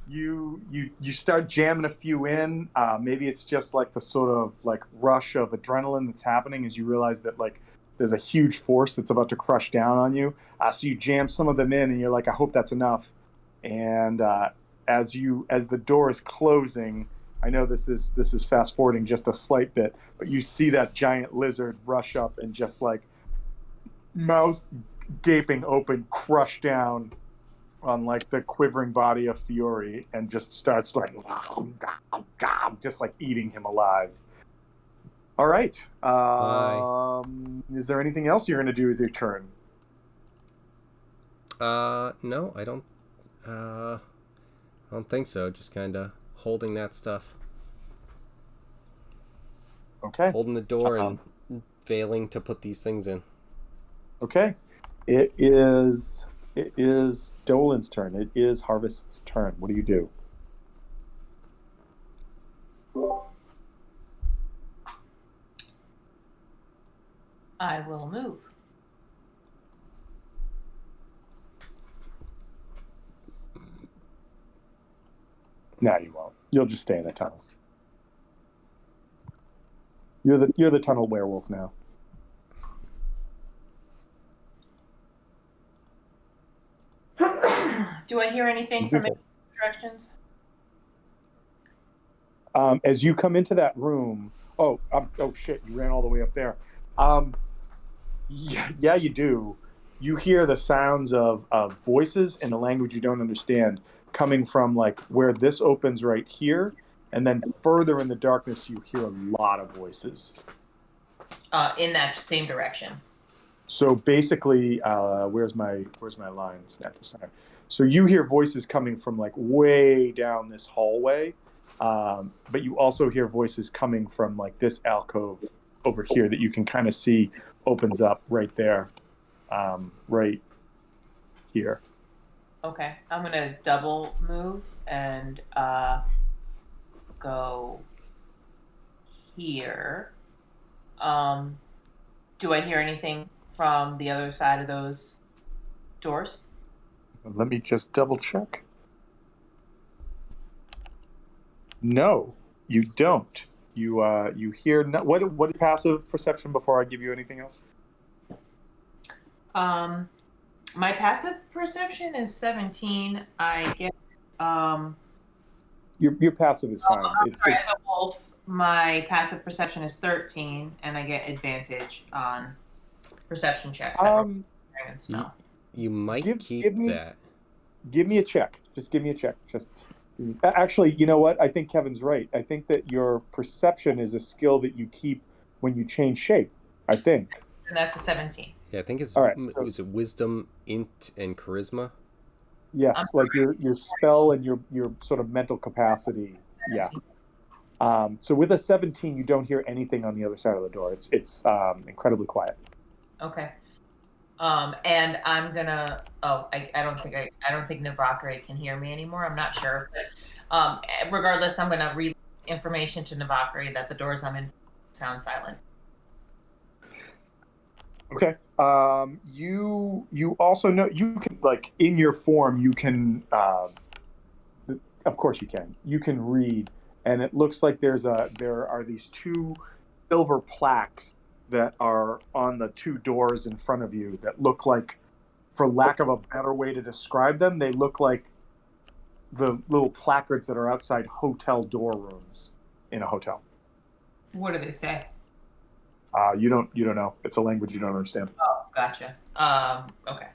You start jamming a few in. Maybe it's just like the sort of like rush of adrenaline that's happening as you realize that like there's a huge force that's about to crush down on you. So you jam some of them in, and you're like, I hope that's enough. And as the door is closing, I know this is fast forwarding just a slight bit, but you see that giant lizard rush up and just like mouth gaping open, crush down on like the quivering body of Fiore and just starts like just like eating him alive. All right. Is there anything else you're going to do with your turn? No, I don't think so. Just kind of holding that stuff. Okay. Holding the door and failing to put these things in. Okay. It is Dolan's turn. It is Harvest's turn. What do you do? I will move. No, you won't. You'll just stay in the tunnel. You're the tunnel werewolf now. Do I hear anything from any directions? As you come into that room, oh shit! You ran all the way up there. Yeah, you do. You hear the sounds of voices in a language you don't understand, coming from like where this opens right here, and then further in the darkness, you hear a lot of voices. In that same direction. So basically, where's my line? Snap to center. So you hear voices coming from like way down this hallway, but you also hear voices coming from like this alcove over here that you can kind of see opens up right there, right here. Okay, I'm gonna double move and go here. Do I hear anything from the other side of those doors? Let me just double check. No, you don't. You hear what passive perception before I give you anything else? My passive perception is 17. I get Your passive is fine. As a wolf, my passive perception is 13, and I get advantage on perception checks. You might keep that. Give me a check. Just give me a check. Actually, you know what? I think Kevin's right. I think that your perception is a skill that you keep when you change shape. I think. And that's a 17. Yeah, I think it's all right. Is it wisdom, int, and charisma? Yes, like your spell and your sort of mental capacity. 17. Yeah. So with a 17, you don't hear anything on the other side of the door. It's incredibly quiet. Okay. And I'm gonna. I don't think Navakre can hear me anymore. I'm not sure, but regardless, I'm gonna read information to Navakre that the doors I'm in sound silent. Okay. You also know you can, like, in your form you can. Of course you can. You can read, and it looks like there are these two silver plaques that are on the two doors in front of you that look like, for lack of a better way to describe them, they look like the little placards that are outside hotel door rooms in a hotel. What do they say? You don't know. It's a language you don't understand. Oh, gotcha. Okay.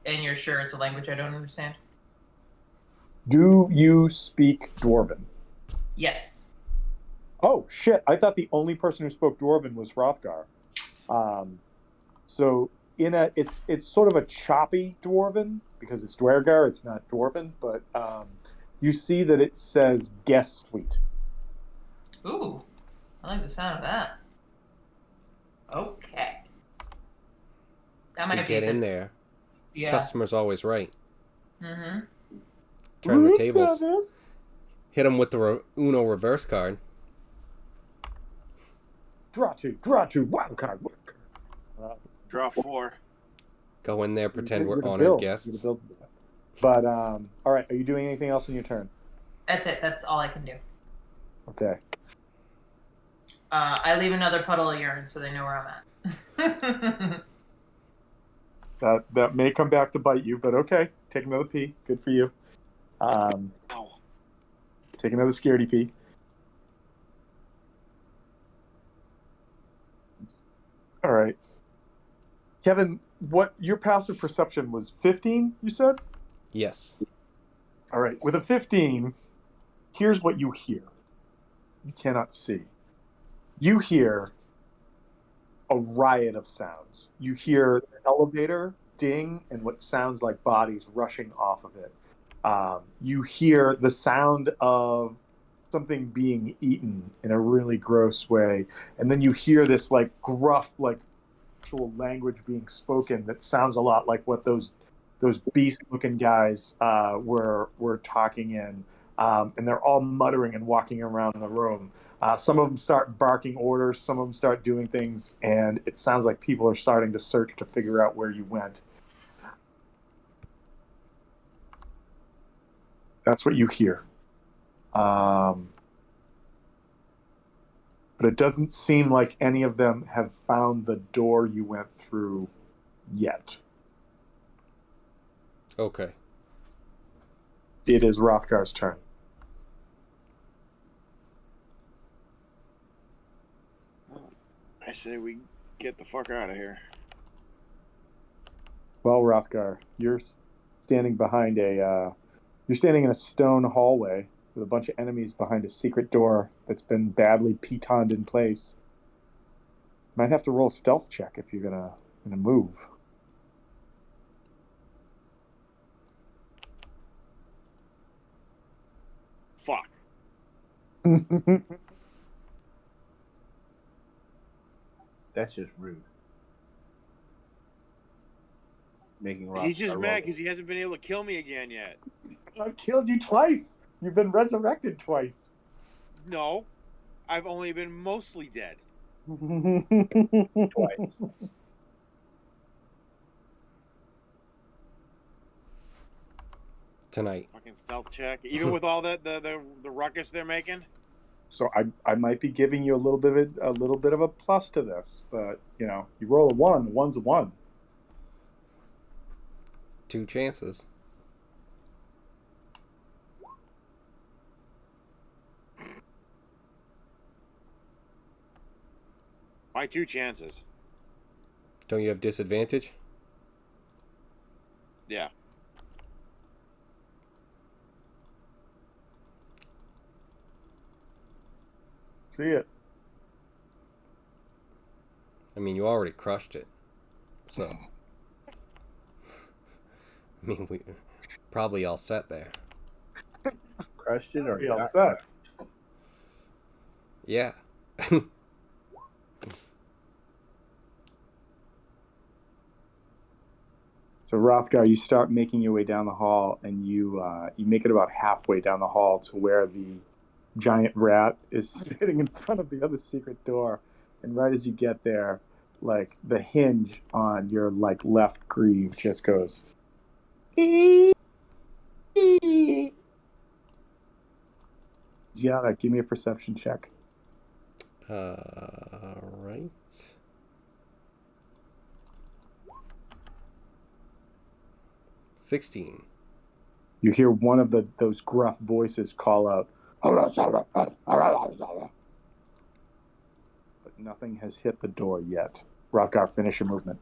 And you're sure it's a language I don't understand? Do you speak Dwarven? Yes. Oh shit! I thought the only person who spoke Dwarven was Hrothgar. So it's sort of a choppy Dwarven because it's Dwergar. It's not Dwarven, but you see that it says guest suite. Ooh, I like the sound of that. Okay. That might get in there. Yeah. Customer's always right. Mm-hmm. Turn the tables. Hit him with the Uno reverse card. Draw two, wild card. Draw 4. Go in there, pretend we're honored guests. But all right, are you doing anything else in your turn? That's it. That's all I can do. Okay. I leave another puddle of urine so they know where I'm at. That may come back to bite you, but okay. Take another pee. Good for you. Ow. Take another scaredy pee. All right. Kevin, what your passive perception was 15, you said? Yes. All right. With a 15, here's what you hear. You cannot see. You hear a riot of sounds. You hear the elevator ding and what sounds like bodies rushing off of it. You hear the sound of something being eaten in a really gross way, and then you hear this like gruff, like actual language being spoken that sounds a lot like what those beast-looking guys were talking in, and they're all muttering and walking around the room. Some of them start barking orders, some of them start doing things, and it sounds like people are starting to search to figure out where you went. That's what you hear. But it doesn't seem like any of them have found the door you went through yet. Okay. It is Rothgar's turn. I say we get the fuck out of here. Well, Rothgar, you're standing behind you're standing in a stone hallway with a bunch of enemies behind a secret door that's been badly pitoned in place. Might have to roll a stealth check if you're gonna move. Fuck. That's just rude. Making Rob He's just mad because he hasn't been able to kill me again yet. I've killed you twice. You've been resurrected twice. No, I've only been mostly dead. twice. Tonight. Fucking stealth check. Even with all that the ruckus they're making. So I might be giving you a little bit of a plus to this, but you roll a 1, a 1's a 1. 2 chances. Why 2 chances? Don't you have disadvantage? Yeah. See it. I mean, you already crushed it. So. I mean, we probably all set there. Crushed it or We all got set. crushed? Yeah. So Rothgar, you start making your way down the hall, and you make it about halfway down the hall to where the giant rat is sitting in front of the other secret door. And right as you get there, like the hinge on your like left greave just goes. Ziana, give me a perception check. Right. $16. You hear one of those gruff voices call out, but nothing has hit the door yet. Rothgar, finish your movement.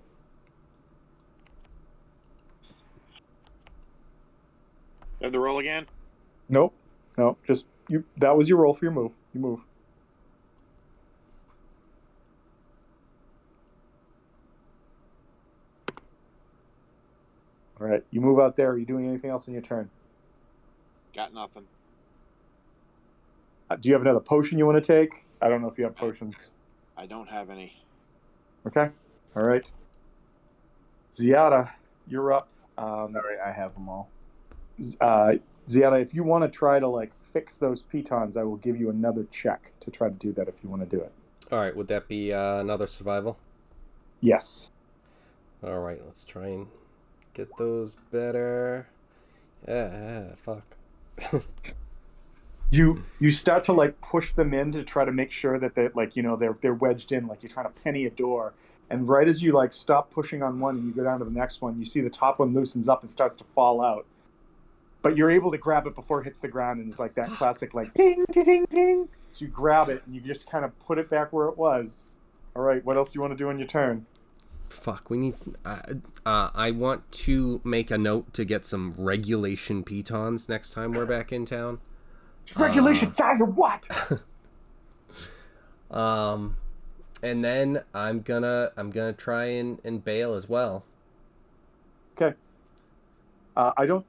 Have the roll again? Nope. Just you. That was your roll for your move. You move. All right. You move out there. Are you doing anything else on your turn? Got nothing. Do you have another potion you want to take? I don't know if you have potions. I don't have any. Okay. All right. Ziada, you're up. Sorry, I have them all. Ziada, if you want to try to like fix those pitons, I will give you another check to try to do that if you want to do it. All right. Would that be another survival? Yes. All right. Let's try and get those better. Fuck. You start to like push them in to try to make sure that they like they're wedged in, like you're trying to penny a door, And right as you like stop pushing on one and you go down to the next one, you see the top one loosens up and starts to fall out. But you're able to grab it before it hits the ground, and it's like that classic like ding, ding, ding, ding. So you grab it and you just kind of put it back where it was. All right, what else do you want to do on your turn? Fuck, we need. I want to make a note to get some regulation pitons next time we're back in town. Regulation size of what? And then I'm gonna try and bail as well. Okay. I don't.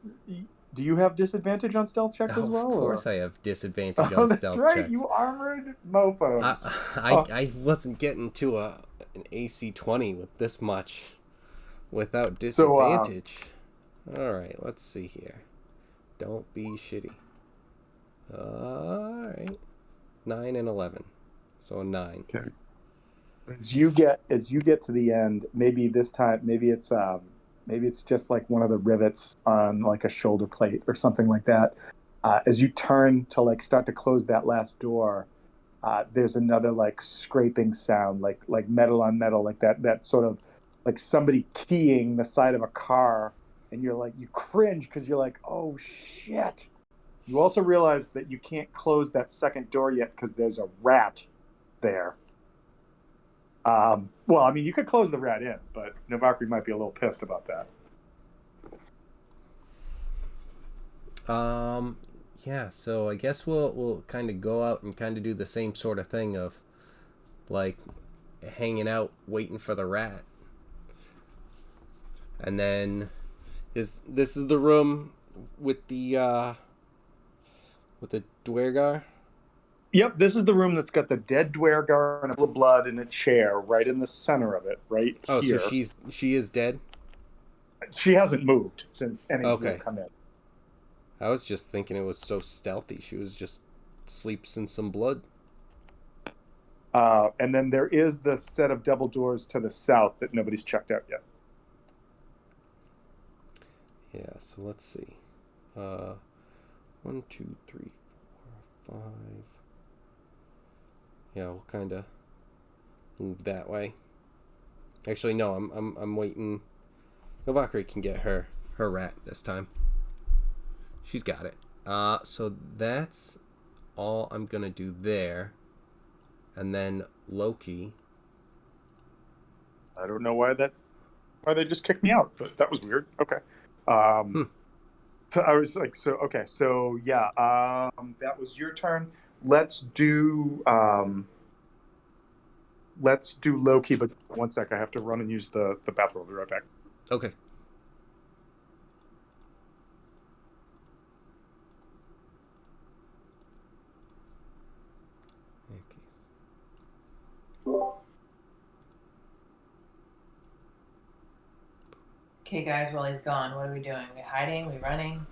Do you have disadvantage on stealth checks as well? Of course, I have disadvantage on stealth that's right. checks. You armored mofos. I wasn't getting to an AC 20 with this much without disadvantage. All right, let's see here. Don't be shitty. All right, 9 and 11, so a 9. Okay. As you get to the end, maybe this time, maybe it's just like one of the rivets on like a shoulder plate or something like that. As you turn to like start to close that last door, there's another like scraping sound, like metal on metal, like that sort of like somebody keying the side of a car, and you're like, you cringe because you're like, oh shit. You also realize that you can't close that second door yet because there's a rat there. Well, I mean, you could close the rat in, but Novakri might be a little pissed about that. Yeah, so I guess we'll kind of go out and kind of do the same sort of thing of like hanging out waiting for the rat. And then this is the room with the Dwergar? Yep, this is the room that's got the dead Dwergar and a little blood in a chair right in the center of it, right here. So she is dead? She hasn't moved since any of you Okay. come in. I was just thinking it was so stealthy. She was just sleeps in some blood. And then there is the set of double doors to the south that nobody's checked out yet. Yeah, so let's see. 1, 2, 3, 4, 5. Yeah, we'll kind of move that way. Actually, no, I'm waiting. Novakri can get her rat this time. She's got it. So that's all I'm gonna do there, and then Loki. I don't know why they just kicked me out, but that was weird. Okay. So I was like, so yeah, that was your turn. Let's do Loki, but one sec, I have to run and use the bathroom. I'll be right back. Okay. Okay, guys, while he's gone, what are we doing? We hiding? We running?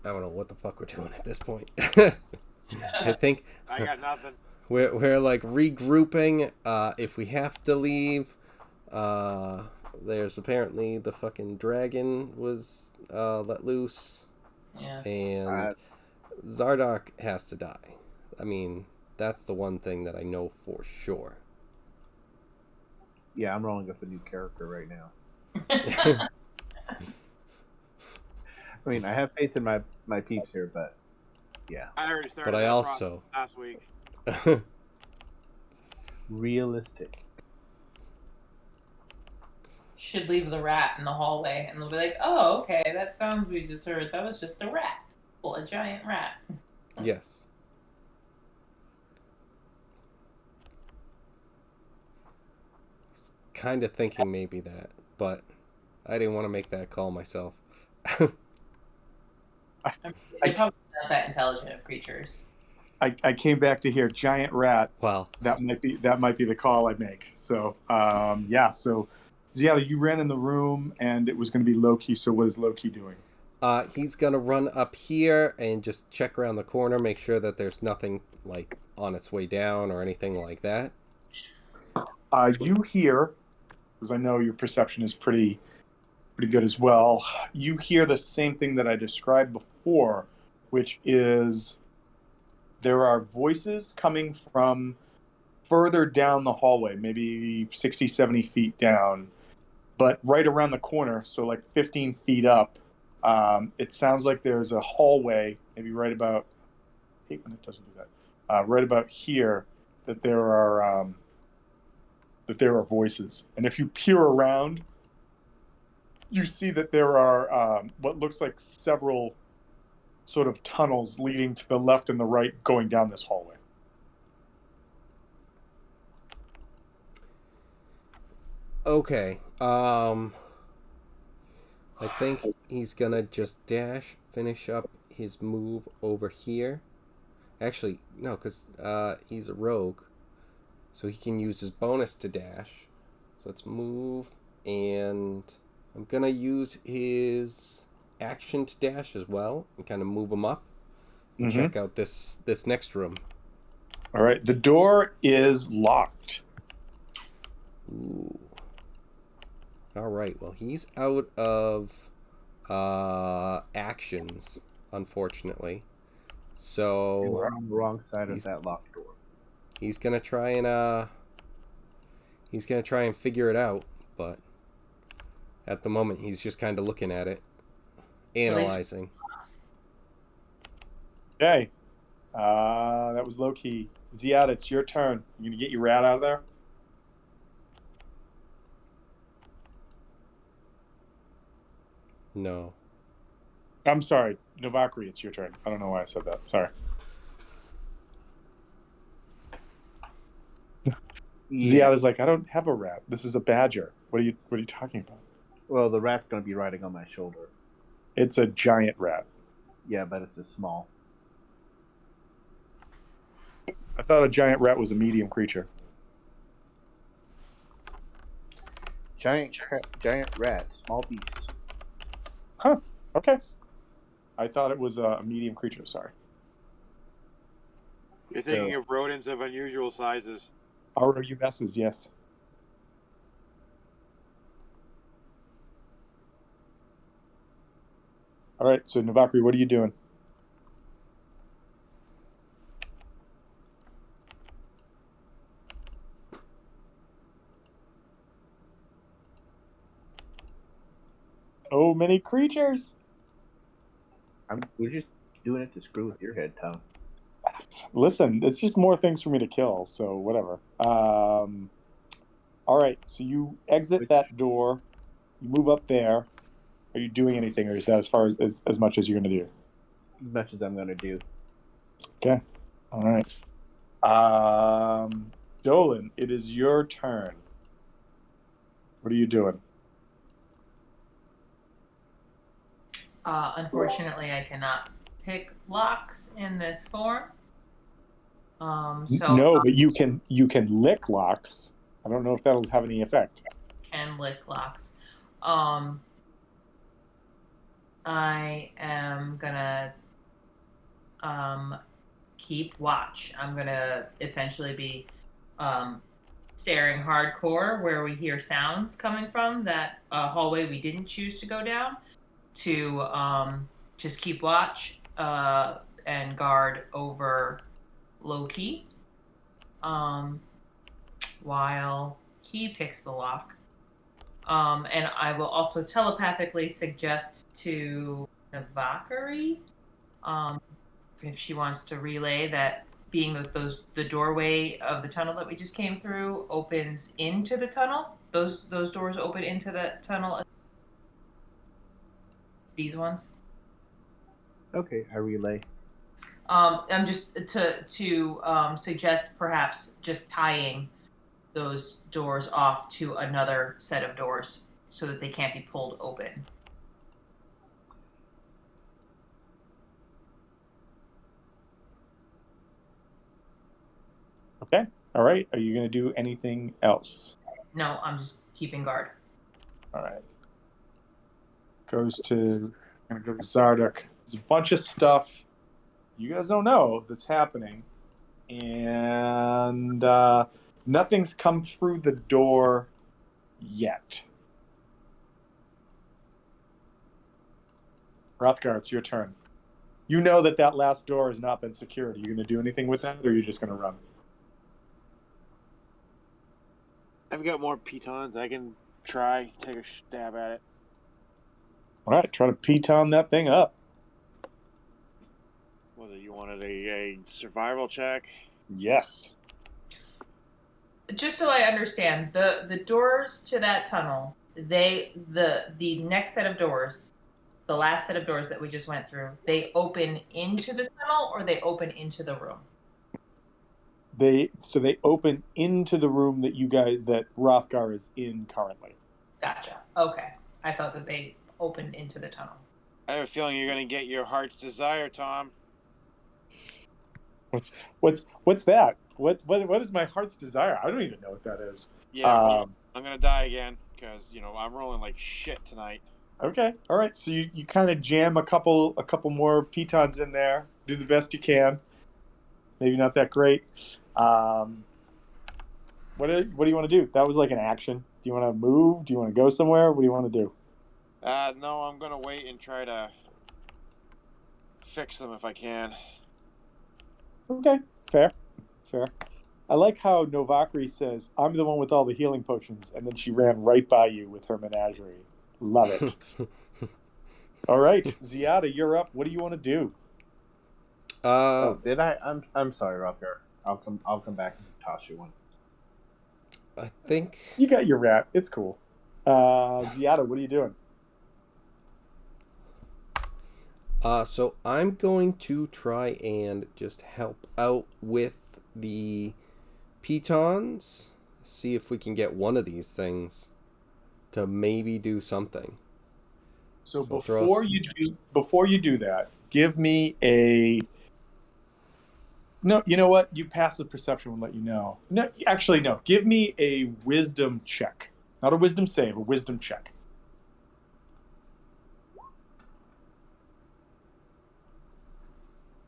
I don't know what the fuck we're doing at this point. I think I got nothing. We're like regrouping. If we have to leave, there's apparently the fucking dragon was let loose. Yeah. And Zardoc has to die. I mean, that's the one thing that I know for sure. Yeah, I'm rolling up a new character right now. I mean, I have faith in my peeps here, but yeah. I already started. But I that also process last week. Realistic. Should leave the rat in the hallway, and they'll be like, "Oh, okay, that sounds we just heard. That was just a rat, well, a giant rat." Yes. Kind of thinking maybe that, but I didn't want to make that call myself. They're probably not that intelligent of creatures. I came back to hear giant rat. Well, that might be the call I make. So yeah. So Ziada, you ran in the room, and it was going to be Loki. So what is Loki doing? He's gonna run up here and just check around the corner, make sure that there's nothing like on its way down or anything like that. You hear, because I know your perception is pretty good as well. You hear the same thing that I described before, which is there are voices coming from further down the hallway, maybe 60, 70 feet down, but right around the corner, so like 15 feet up, it sounds like there's a hallway, maybe right about, I hate when it doesn't do that, right about here, that there are voices. And if you peer around, you see that there are what looks like several sort of tunnels leading to the left and the right going down this hallway. Okay. I think he's gonna just finish up his move over here. Actually, no, because he's a rogue. So he can use his bonus to dash. So let's move, and I'm gonna use his action to dash as well, and kind of move him up and check out this next room. All right, the door is locked. Ooh. All right, well, he's out of actions, unfortunately. So we're on the wrong side of that locked door. He's gonna try and figure it out, but at the moment he's just kind of looking at it, analyzing. Okay, that was low key. Ziad, it's your turn. You gonna get your rat out of there? No. I'm sorry, Novakri, it's your turn. I don't know why I said that. Sorry. Yeah. Ziad is like, I don't have a rat. This is a badger. What are you talking about? Well, the rat's going to be riding on my shoulder. It's a giant rat. Yeah, but it's a small. I thought a giant rat was a medium creature. Giant rat, small beast. Huh. Okay. I thought it was a medium creature. Sorry. You're thinking of rodents of unusual sizes. ROUSs, yes. All right, so Novakri, what are you doing? So many creatures. We're just doing it to screw with your head, Tom. Listen, it's just more things for me to kill, so whatever. All right, so you exit that door. You move up there. Are you doing anything, or is that as much as you're going to do? As much as I'm going to do. Okay. All right. Dolan, it is your turn. What are you doing? Unfortunately, I cannot pick locks in this form. No, but you can lick locks. I don't know if that'll have any effect. Can lick locks. I am gonna keep watch. I'm gonna essentially be staring hardcore where we hear sounds coming from, that hallway we didn't choose to go down, to just keep watch and guard over Loki while he picks the lock. And I will also telepathically suggest to Valkyrie, if she wants to relay that, being that the doorway of the tunnel that we just came through opens into the tunnel. Those doors open into the tunnel. These ones. Okay, I relay. I'm just to suggest perhaps just tying those doors off to another set of doors so that they can't be pulled open. Okay. All right. Are you going to do anything else? No, I'm just keeping guard. All right. I'm going to go to Zardoc. There's a bunch of stuff you guys don't know that's happening, and nothing's come through the door yet. Rothgar, it's your turn. You know that last door has not been secured. Are you going to do anything with that, or are you just going to run? I've got more pitons. I can take a stab at it. All right, try to piton that thing up. Whether you wanted a survival check. Yes. Just so I understand, the doors to that tunnel, the next set of doors, the last set of doors that we just went through, they open into the tunnel or they open into the room? They open into the room that Rothgar is in currently. Gotcha. Okay. I thought that they opened into the tunnel. I have a feeling you're going to get your heart's desire, Tom. What's that? What is my heart's desire? I don't even know what that is. Yeah, I'm going to die again because, I'm rolling like shit tonight. Okay. All right. So you kind of jam a couple more pitons in there. Do the best you can. Maybe not that great. What do you want to do? That was like an action. Do you want to move? Do you want to go somewhere? What do you want to do? No, I'm going to wait and try to fix them if I can. Okay. Fair. I like how Novakri says, "I'm the one with all the healing potions," and then she ran right by you with her menagerie. Love it. All right, Ziada, you're up. What do you want to do? Did I? I'm sorry, Rothgar. I'll come back and toss you one. I think you got your rat. It's cool. Ziada, what are you doing? So I'm going to try and just help out with the pitons. See if we can get one of these things to maybe do something. So before you do that, give me a. No, you know what? You passive perception will let you know. No, actually, no. Give me a wisdom check, not a wisdom save, a wisdom check.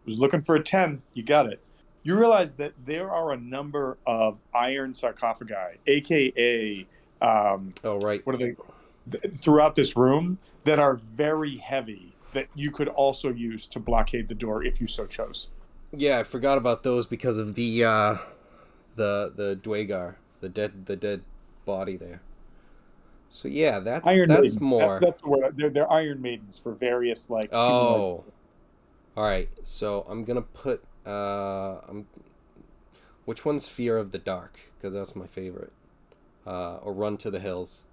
Was looking for a 10. You got it. You realize that there are a number of iron sarcophagi, aka right. What are they? Throughout this room that are very heavy that you could also use to blockade the door if you so chose. Yeah, I forgot about those because of the Dwagar, the dead body there. So yeah, that's maidens. more. That's the word. They're iron maidens for various like. Oh. All right, so I'm gonna put which one's Fear of the Dark? Because that's my favorite. Or Run to the Hills.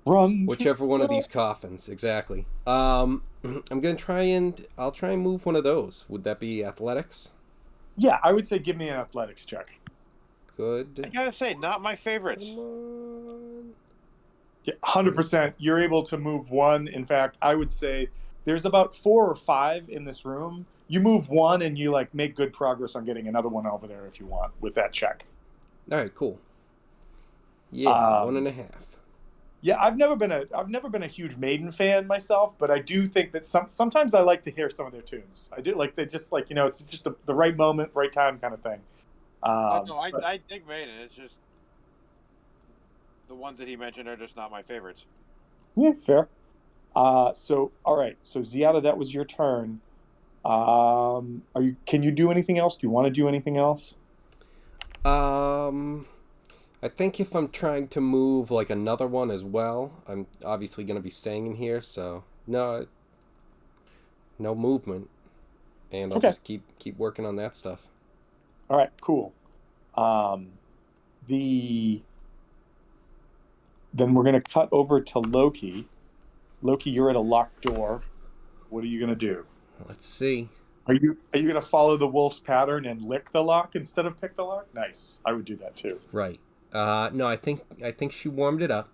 Whichever one of these coffins, exactly. I'm gonna I'll try and move one of those. Would that be athletics? Yeah, I would say give me an athletics check. Good. I gotta say, not my favorites. Yeah, 100%. You're able to move one. In fact, I would say there's about 4 or 5 in this room. You move one and you like make good progress on getting another one over there if you want with that check. All right, cool. Yeah, 1.5. Yeah, I've never been a huge Maiden fan myself, but I do think that sometimes I like to hear some of their tunes. I do like they just like it's just the right moment, right time kind of thing. I dig Maiden. It's just the ones that he mentioned are just not my favorites. Yeah, fair. So all right, so Ziada, that was your turn. Can you do anything else? Do you want to do anything else? I think if I'm trying to move like another one as well, I'm obviously going to be staying in here, so no movement, and I'll just keep working on that stuff. All right, cool. Then we're going to cut over to Loki. Loki, you're at a locked door. What are you going to do? Let's see. Are you going to follow the wolf's pattern and lick the lock instead of pick the lock? Nice. I would do that too. Right. No, I think she warmed it up.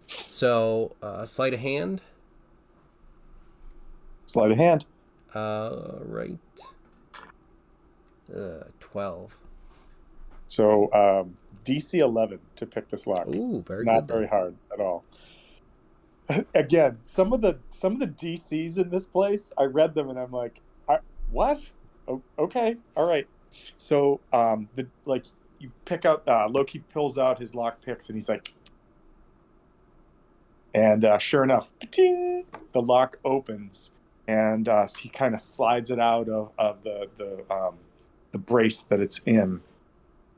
So sleight of hand. Sleight of hand. Right. 12. So DC 11 to pick this lock. Ooh, very Not good. Not very hard at all. Again, some of the DCs in this place, I read them and I'm like, what? Oh, okay, all right. So you pick out Loki pulls out his lock picks and he's like, and sure enough, the lock opens and he kind of slides it out of the brace that it's in.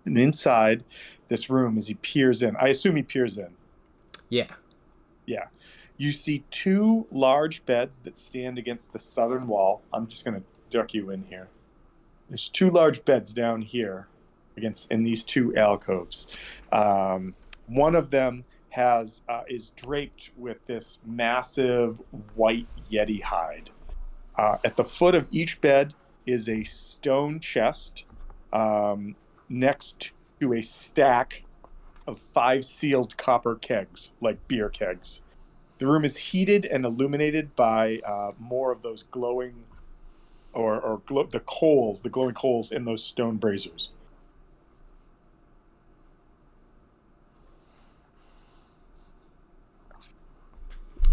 And inside this room, as he peers in, I assume he peers in. Yeah. Yeah. You see 2 large beds that stand against the southern wall. I'm just going to duck you in here. There's 2 large beds down here in these 2 alcoves. One of them is draped with this massive white Yeti hide. At the foot of each bed is a stone chest next to a stack of 5 sealed copper kegs, like beer kegs. The room is heated and illuminated by more of those glowing the glowing coals in those stone braziers.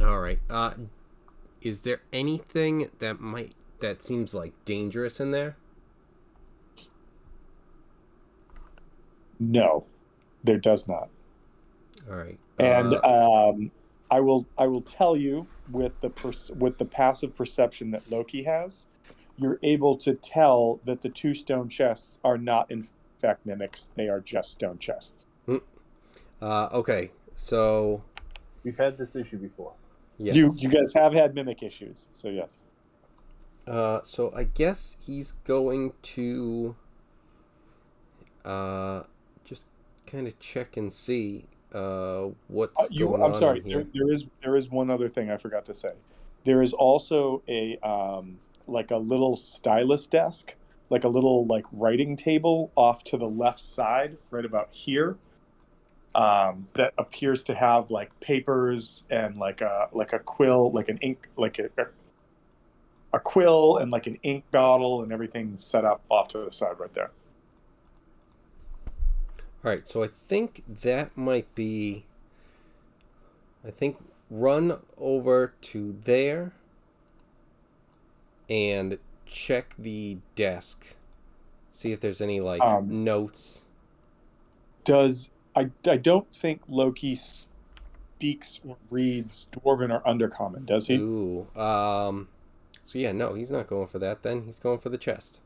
All right. Is there anything that seems like dangerous in there? No, there does not. All right. And I will tell you with the passive perception that Loki has, you're able to tell that the 2 stone chests are not in fact mimics; they are just stone chests. Okay, so We've had this issue before. yes. You guys have had mimic issues, so yes. So I guess he's going to just kind of check and see what's going on. I'm sorry. In here. There is one other thing I forgot to say. There is also a like a little stylus desk, like a little like writing table off to the left side, right about here. That appears to have like papers and like a quill, like an ink, like a quill and like an ink bottle and everything set up off to the side right there. All right, so I think that might be. I think run over to there and check the desk. See if there's any like notes. I don't think Loki speaks or reads Dwarven or Undercommon, does he? Ooh. So yeah, no, he's not going for that then. He's going for the chest.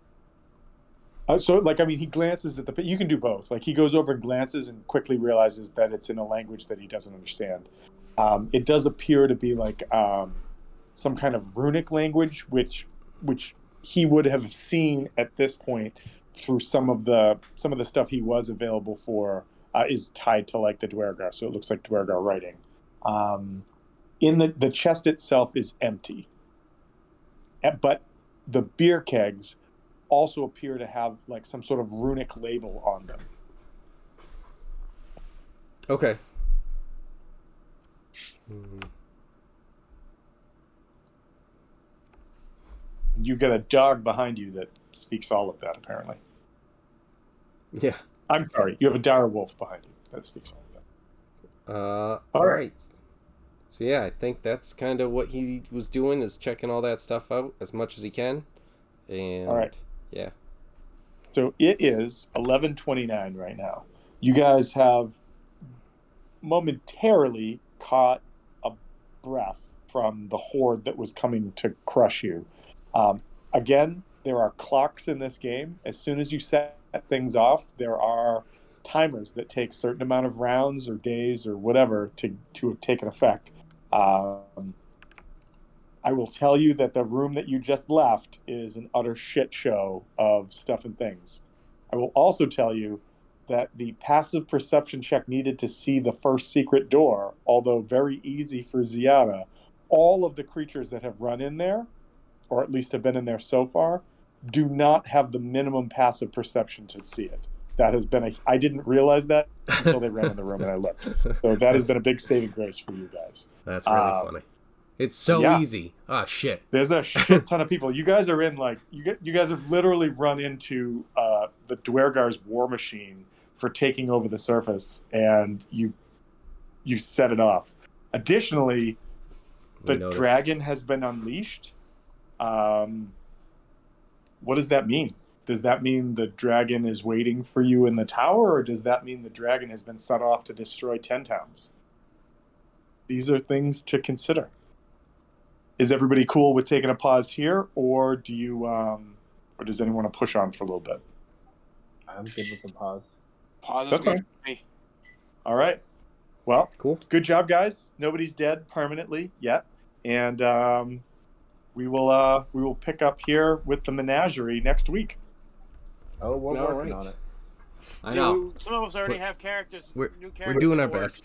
So, like, I mean, he glances at you can do both. Like, he goes over and glances and quickly realizes that it's in a language that he doesn't understand. It does appear to be like some kind of runic language, which he would have seen at this point through some of the stuff he was available for is tied to like the Dwergar. So it looks like Dwergar writing. In the chest itself is empty, but the beer kegs also appear to have like some sort of runic label on them. Okay. You get a dog behind you that speaks all of that, apparently. Yeah. I'm sorry, you have a dire wolf behind you that speaks all of that. All right. So yeah, I think that's kind of what he was doing, is checking all that stuff out as much as he can. And all right. Yeah. So it is 11:29 right now. You guys have momentarily caught a breath from the horde that was coming to crush you. Again, there are clocks in this game. As soon as you set things off, there are timers that take a certain amount of rounds or days or whatever to take an effect. I will tell you that the room that you just left is an utter shit show of stuff and things. I will also tell you that the passive perception check needed to see the first secret door, although very easy for Ziada, all of the creatures that have run in there, or at least have been in there so far, do not have the minimum passive perception to see it. That has been I didn't realize that until they ran in the room and I looked. So that has been a big saving grace for you guys. That's really funny. It's so easy. Oh shit. There's a shit ton of people. You guys are in like you guys have literally run into the Dwergar's war machine for taking over the surface, and you set it off. Additionally, the dragon has been unleashed. What does that mean? Does that mean the dragon is waiting for you in the tower, or does that mean the dragon has been set off to destroy 10 towns? These are things to consider. Is everybody cool with taking a pause here, or do you, or does anyone want to push on for a little bit? I'm good with the pause. Positive. That's fine. Me. All right. Well, Cool. good job, guys. Nobody's dead permanently yet, and we will pick up here with the menagerie next week. Oh, we're All working right. on it. I know. Some of us already have characters. We're new we're characters doing in our the works.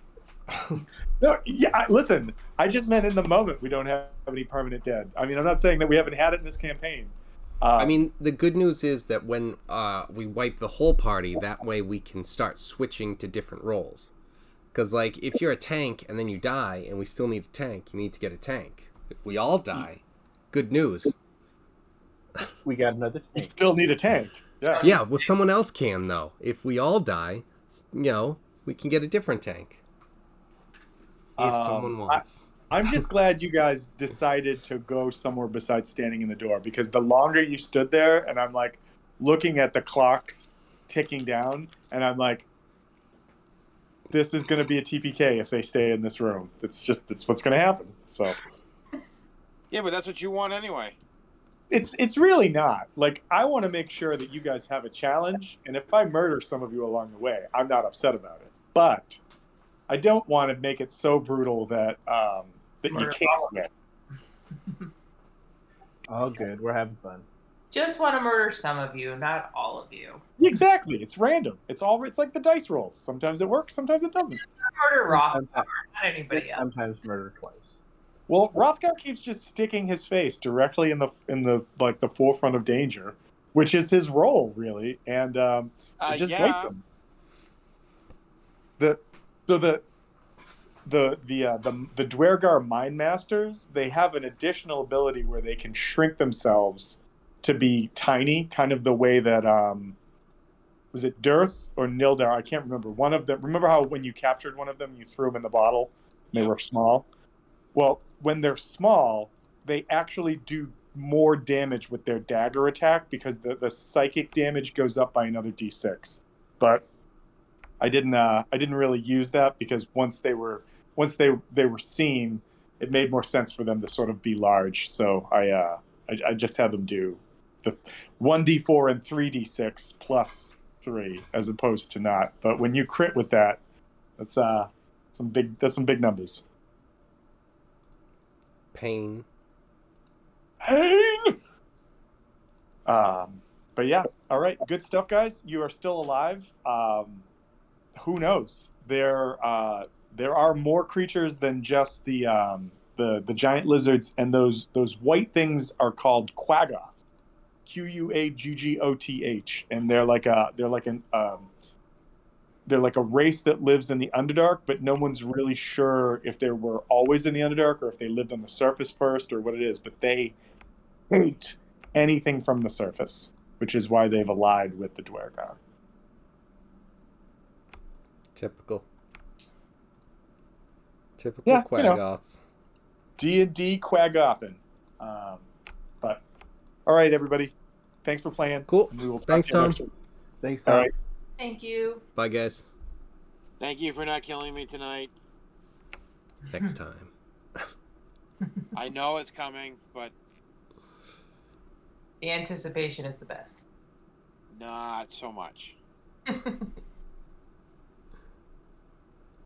best. No, yeah. Listen, I just meant in the moment we don't have any permanent dead. I mean, I'm not saying that we haven't had it in this campaign. I mean, the good news is that when we wipe the whole party, that way we can start switching to different roles. Because, like, if you're a tank and then you die and we still need a tank, you need to get a tank. If we all die, good news. We got another we tank. still need a tank. Yeah. Yeah, well, someone else can, though. If we all die, we can get a different tank. If someone wants. I'm just glad you guys decided to go somewhere besides standing in the door, because the longer you stood there, and I'm like looking at the clocks ticking down, and I'm like, this is going to be a TPK if they stay in this room. It's what's going to happen. So Yeah, but that's what you want anyway. it's really not. Like, I want to make sure that you guys have a challenge, and if I murder some of you along the way, I'm not upset about it. But I don't want to make it so brutal that that you can't win. All good. We're having fun. Just want to murder some of you, not all of you. Exactly. It's random. It's like the dice rolls. Sometimes it works, sometimes it doesn't. Murder Roth, Sometimes- not anybody else. Sometimes murder twice. Well, Rothgar keeps just sticking his face directly in the like the forefront of danger, which is his role, really, and it just bites him. The Dwergar Mind Masters, they have an additional ability where they can shrink themselves to be tiny, kind of the way that was it Dirth or Nildar? I can't remember. One of them. Remember how when you captured one of them, you threw them in the bottle? And they were small. Well, when they're small, they actually do more damage with their dagger attack because the psychic damage goes up by another d6. But I didn't really use that because once they were seen, it made more sense for them to sort of be large. So I just had them do the 1d4 and 3d6 plus 3 as opposed to not. But when you crit with that, that's some big numbers. Pain. Pain. But yeah, all right, good stuff, guys. You are still alive. Who knows? There are more creatures than just the giant lizards, and those white things are called Quagoths. Quagggoth, and they're like a race that lives in the Underdark, but no one's really sure if they were always in the Underdark or if they lived on the surface first or what it is. But they hate anything from the surface, which is why they've allied with the Dwergar. Typical Yeah, Quagoths. D&D Quagothan. But all right, everybody. Thanks for playing. Cool. We will talk Thanks, to you Tom. next week. Thanks, All Tom. right. Thank you. Bye, guys. Thank you for not killing me tonight. Next time. I know it's coming, but The anticipation is the best. not so much.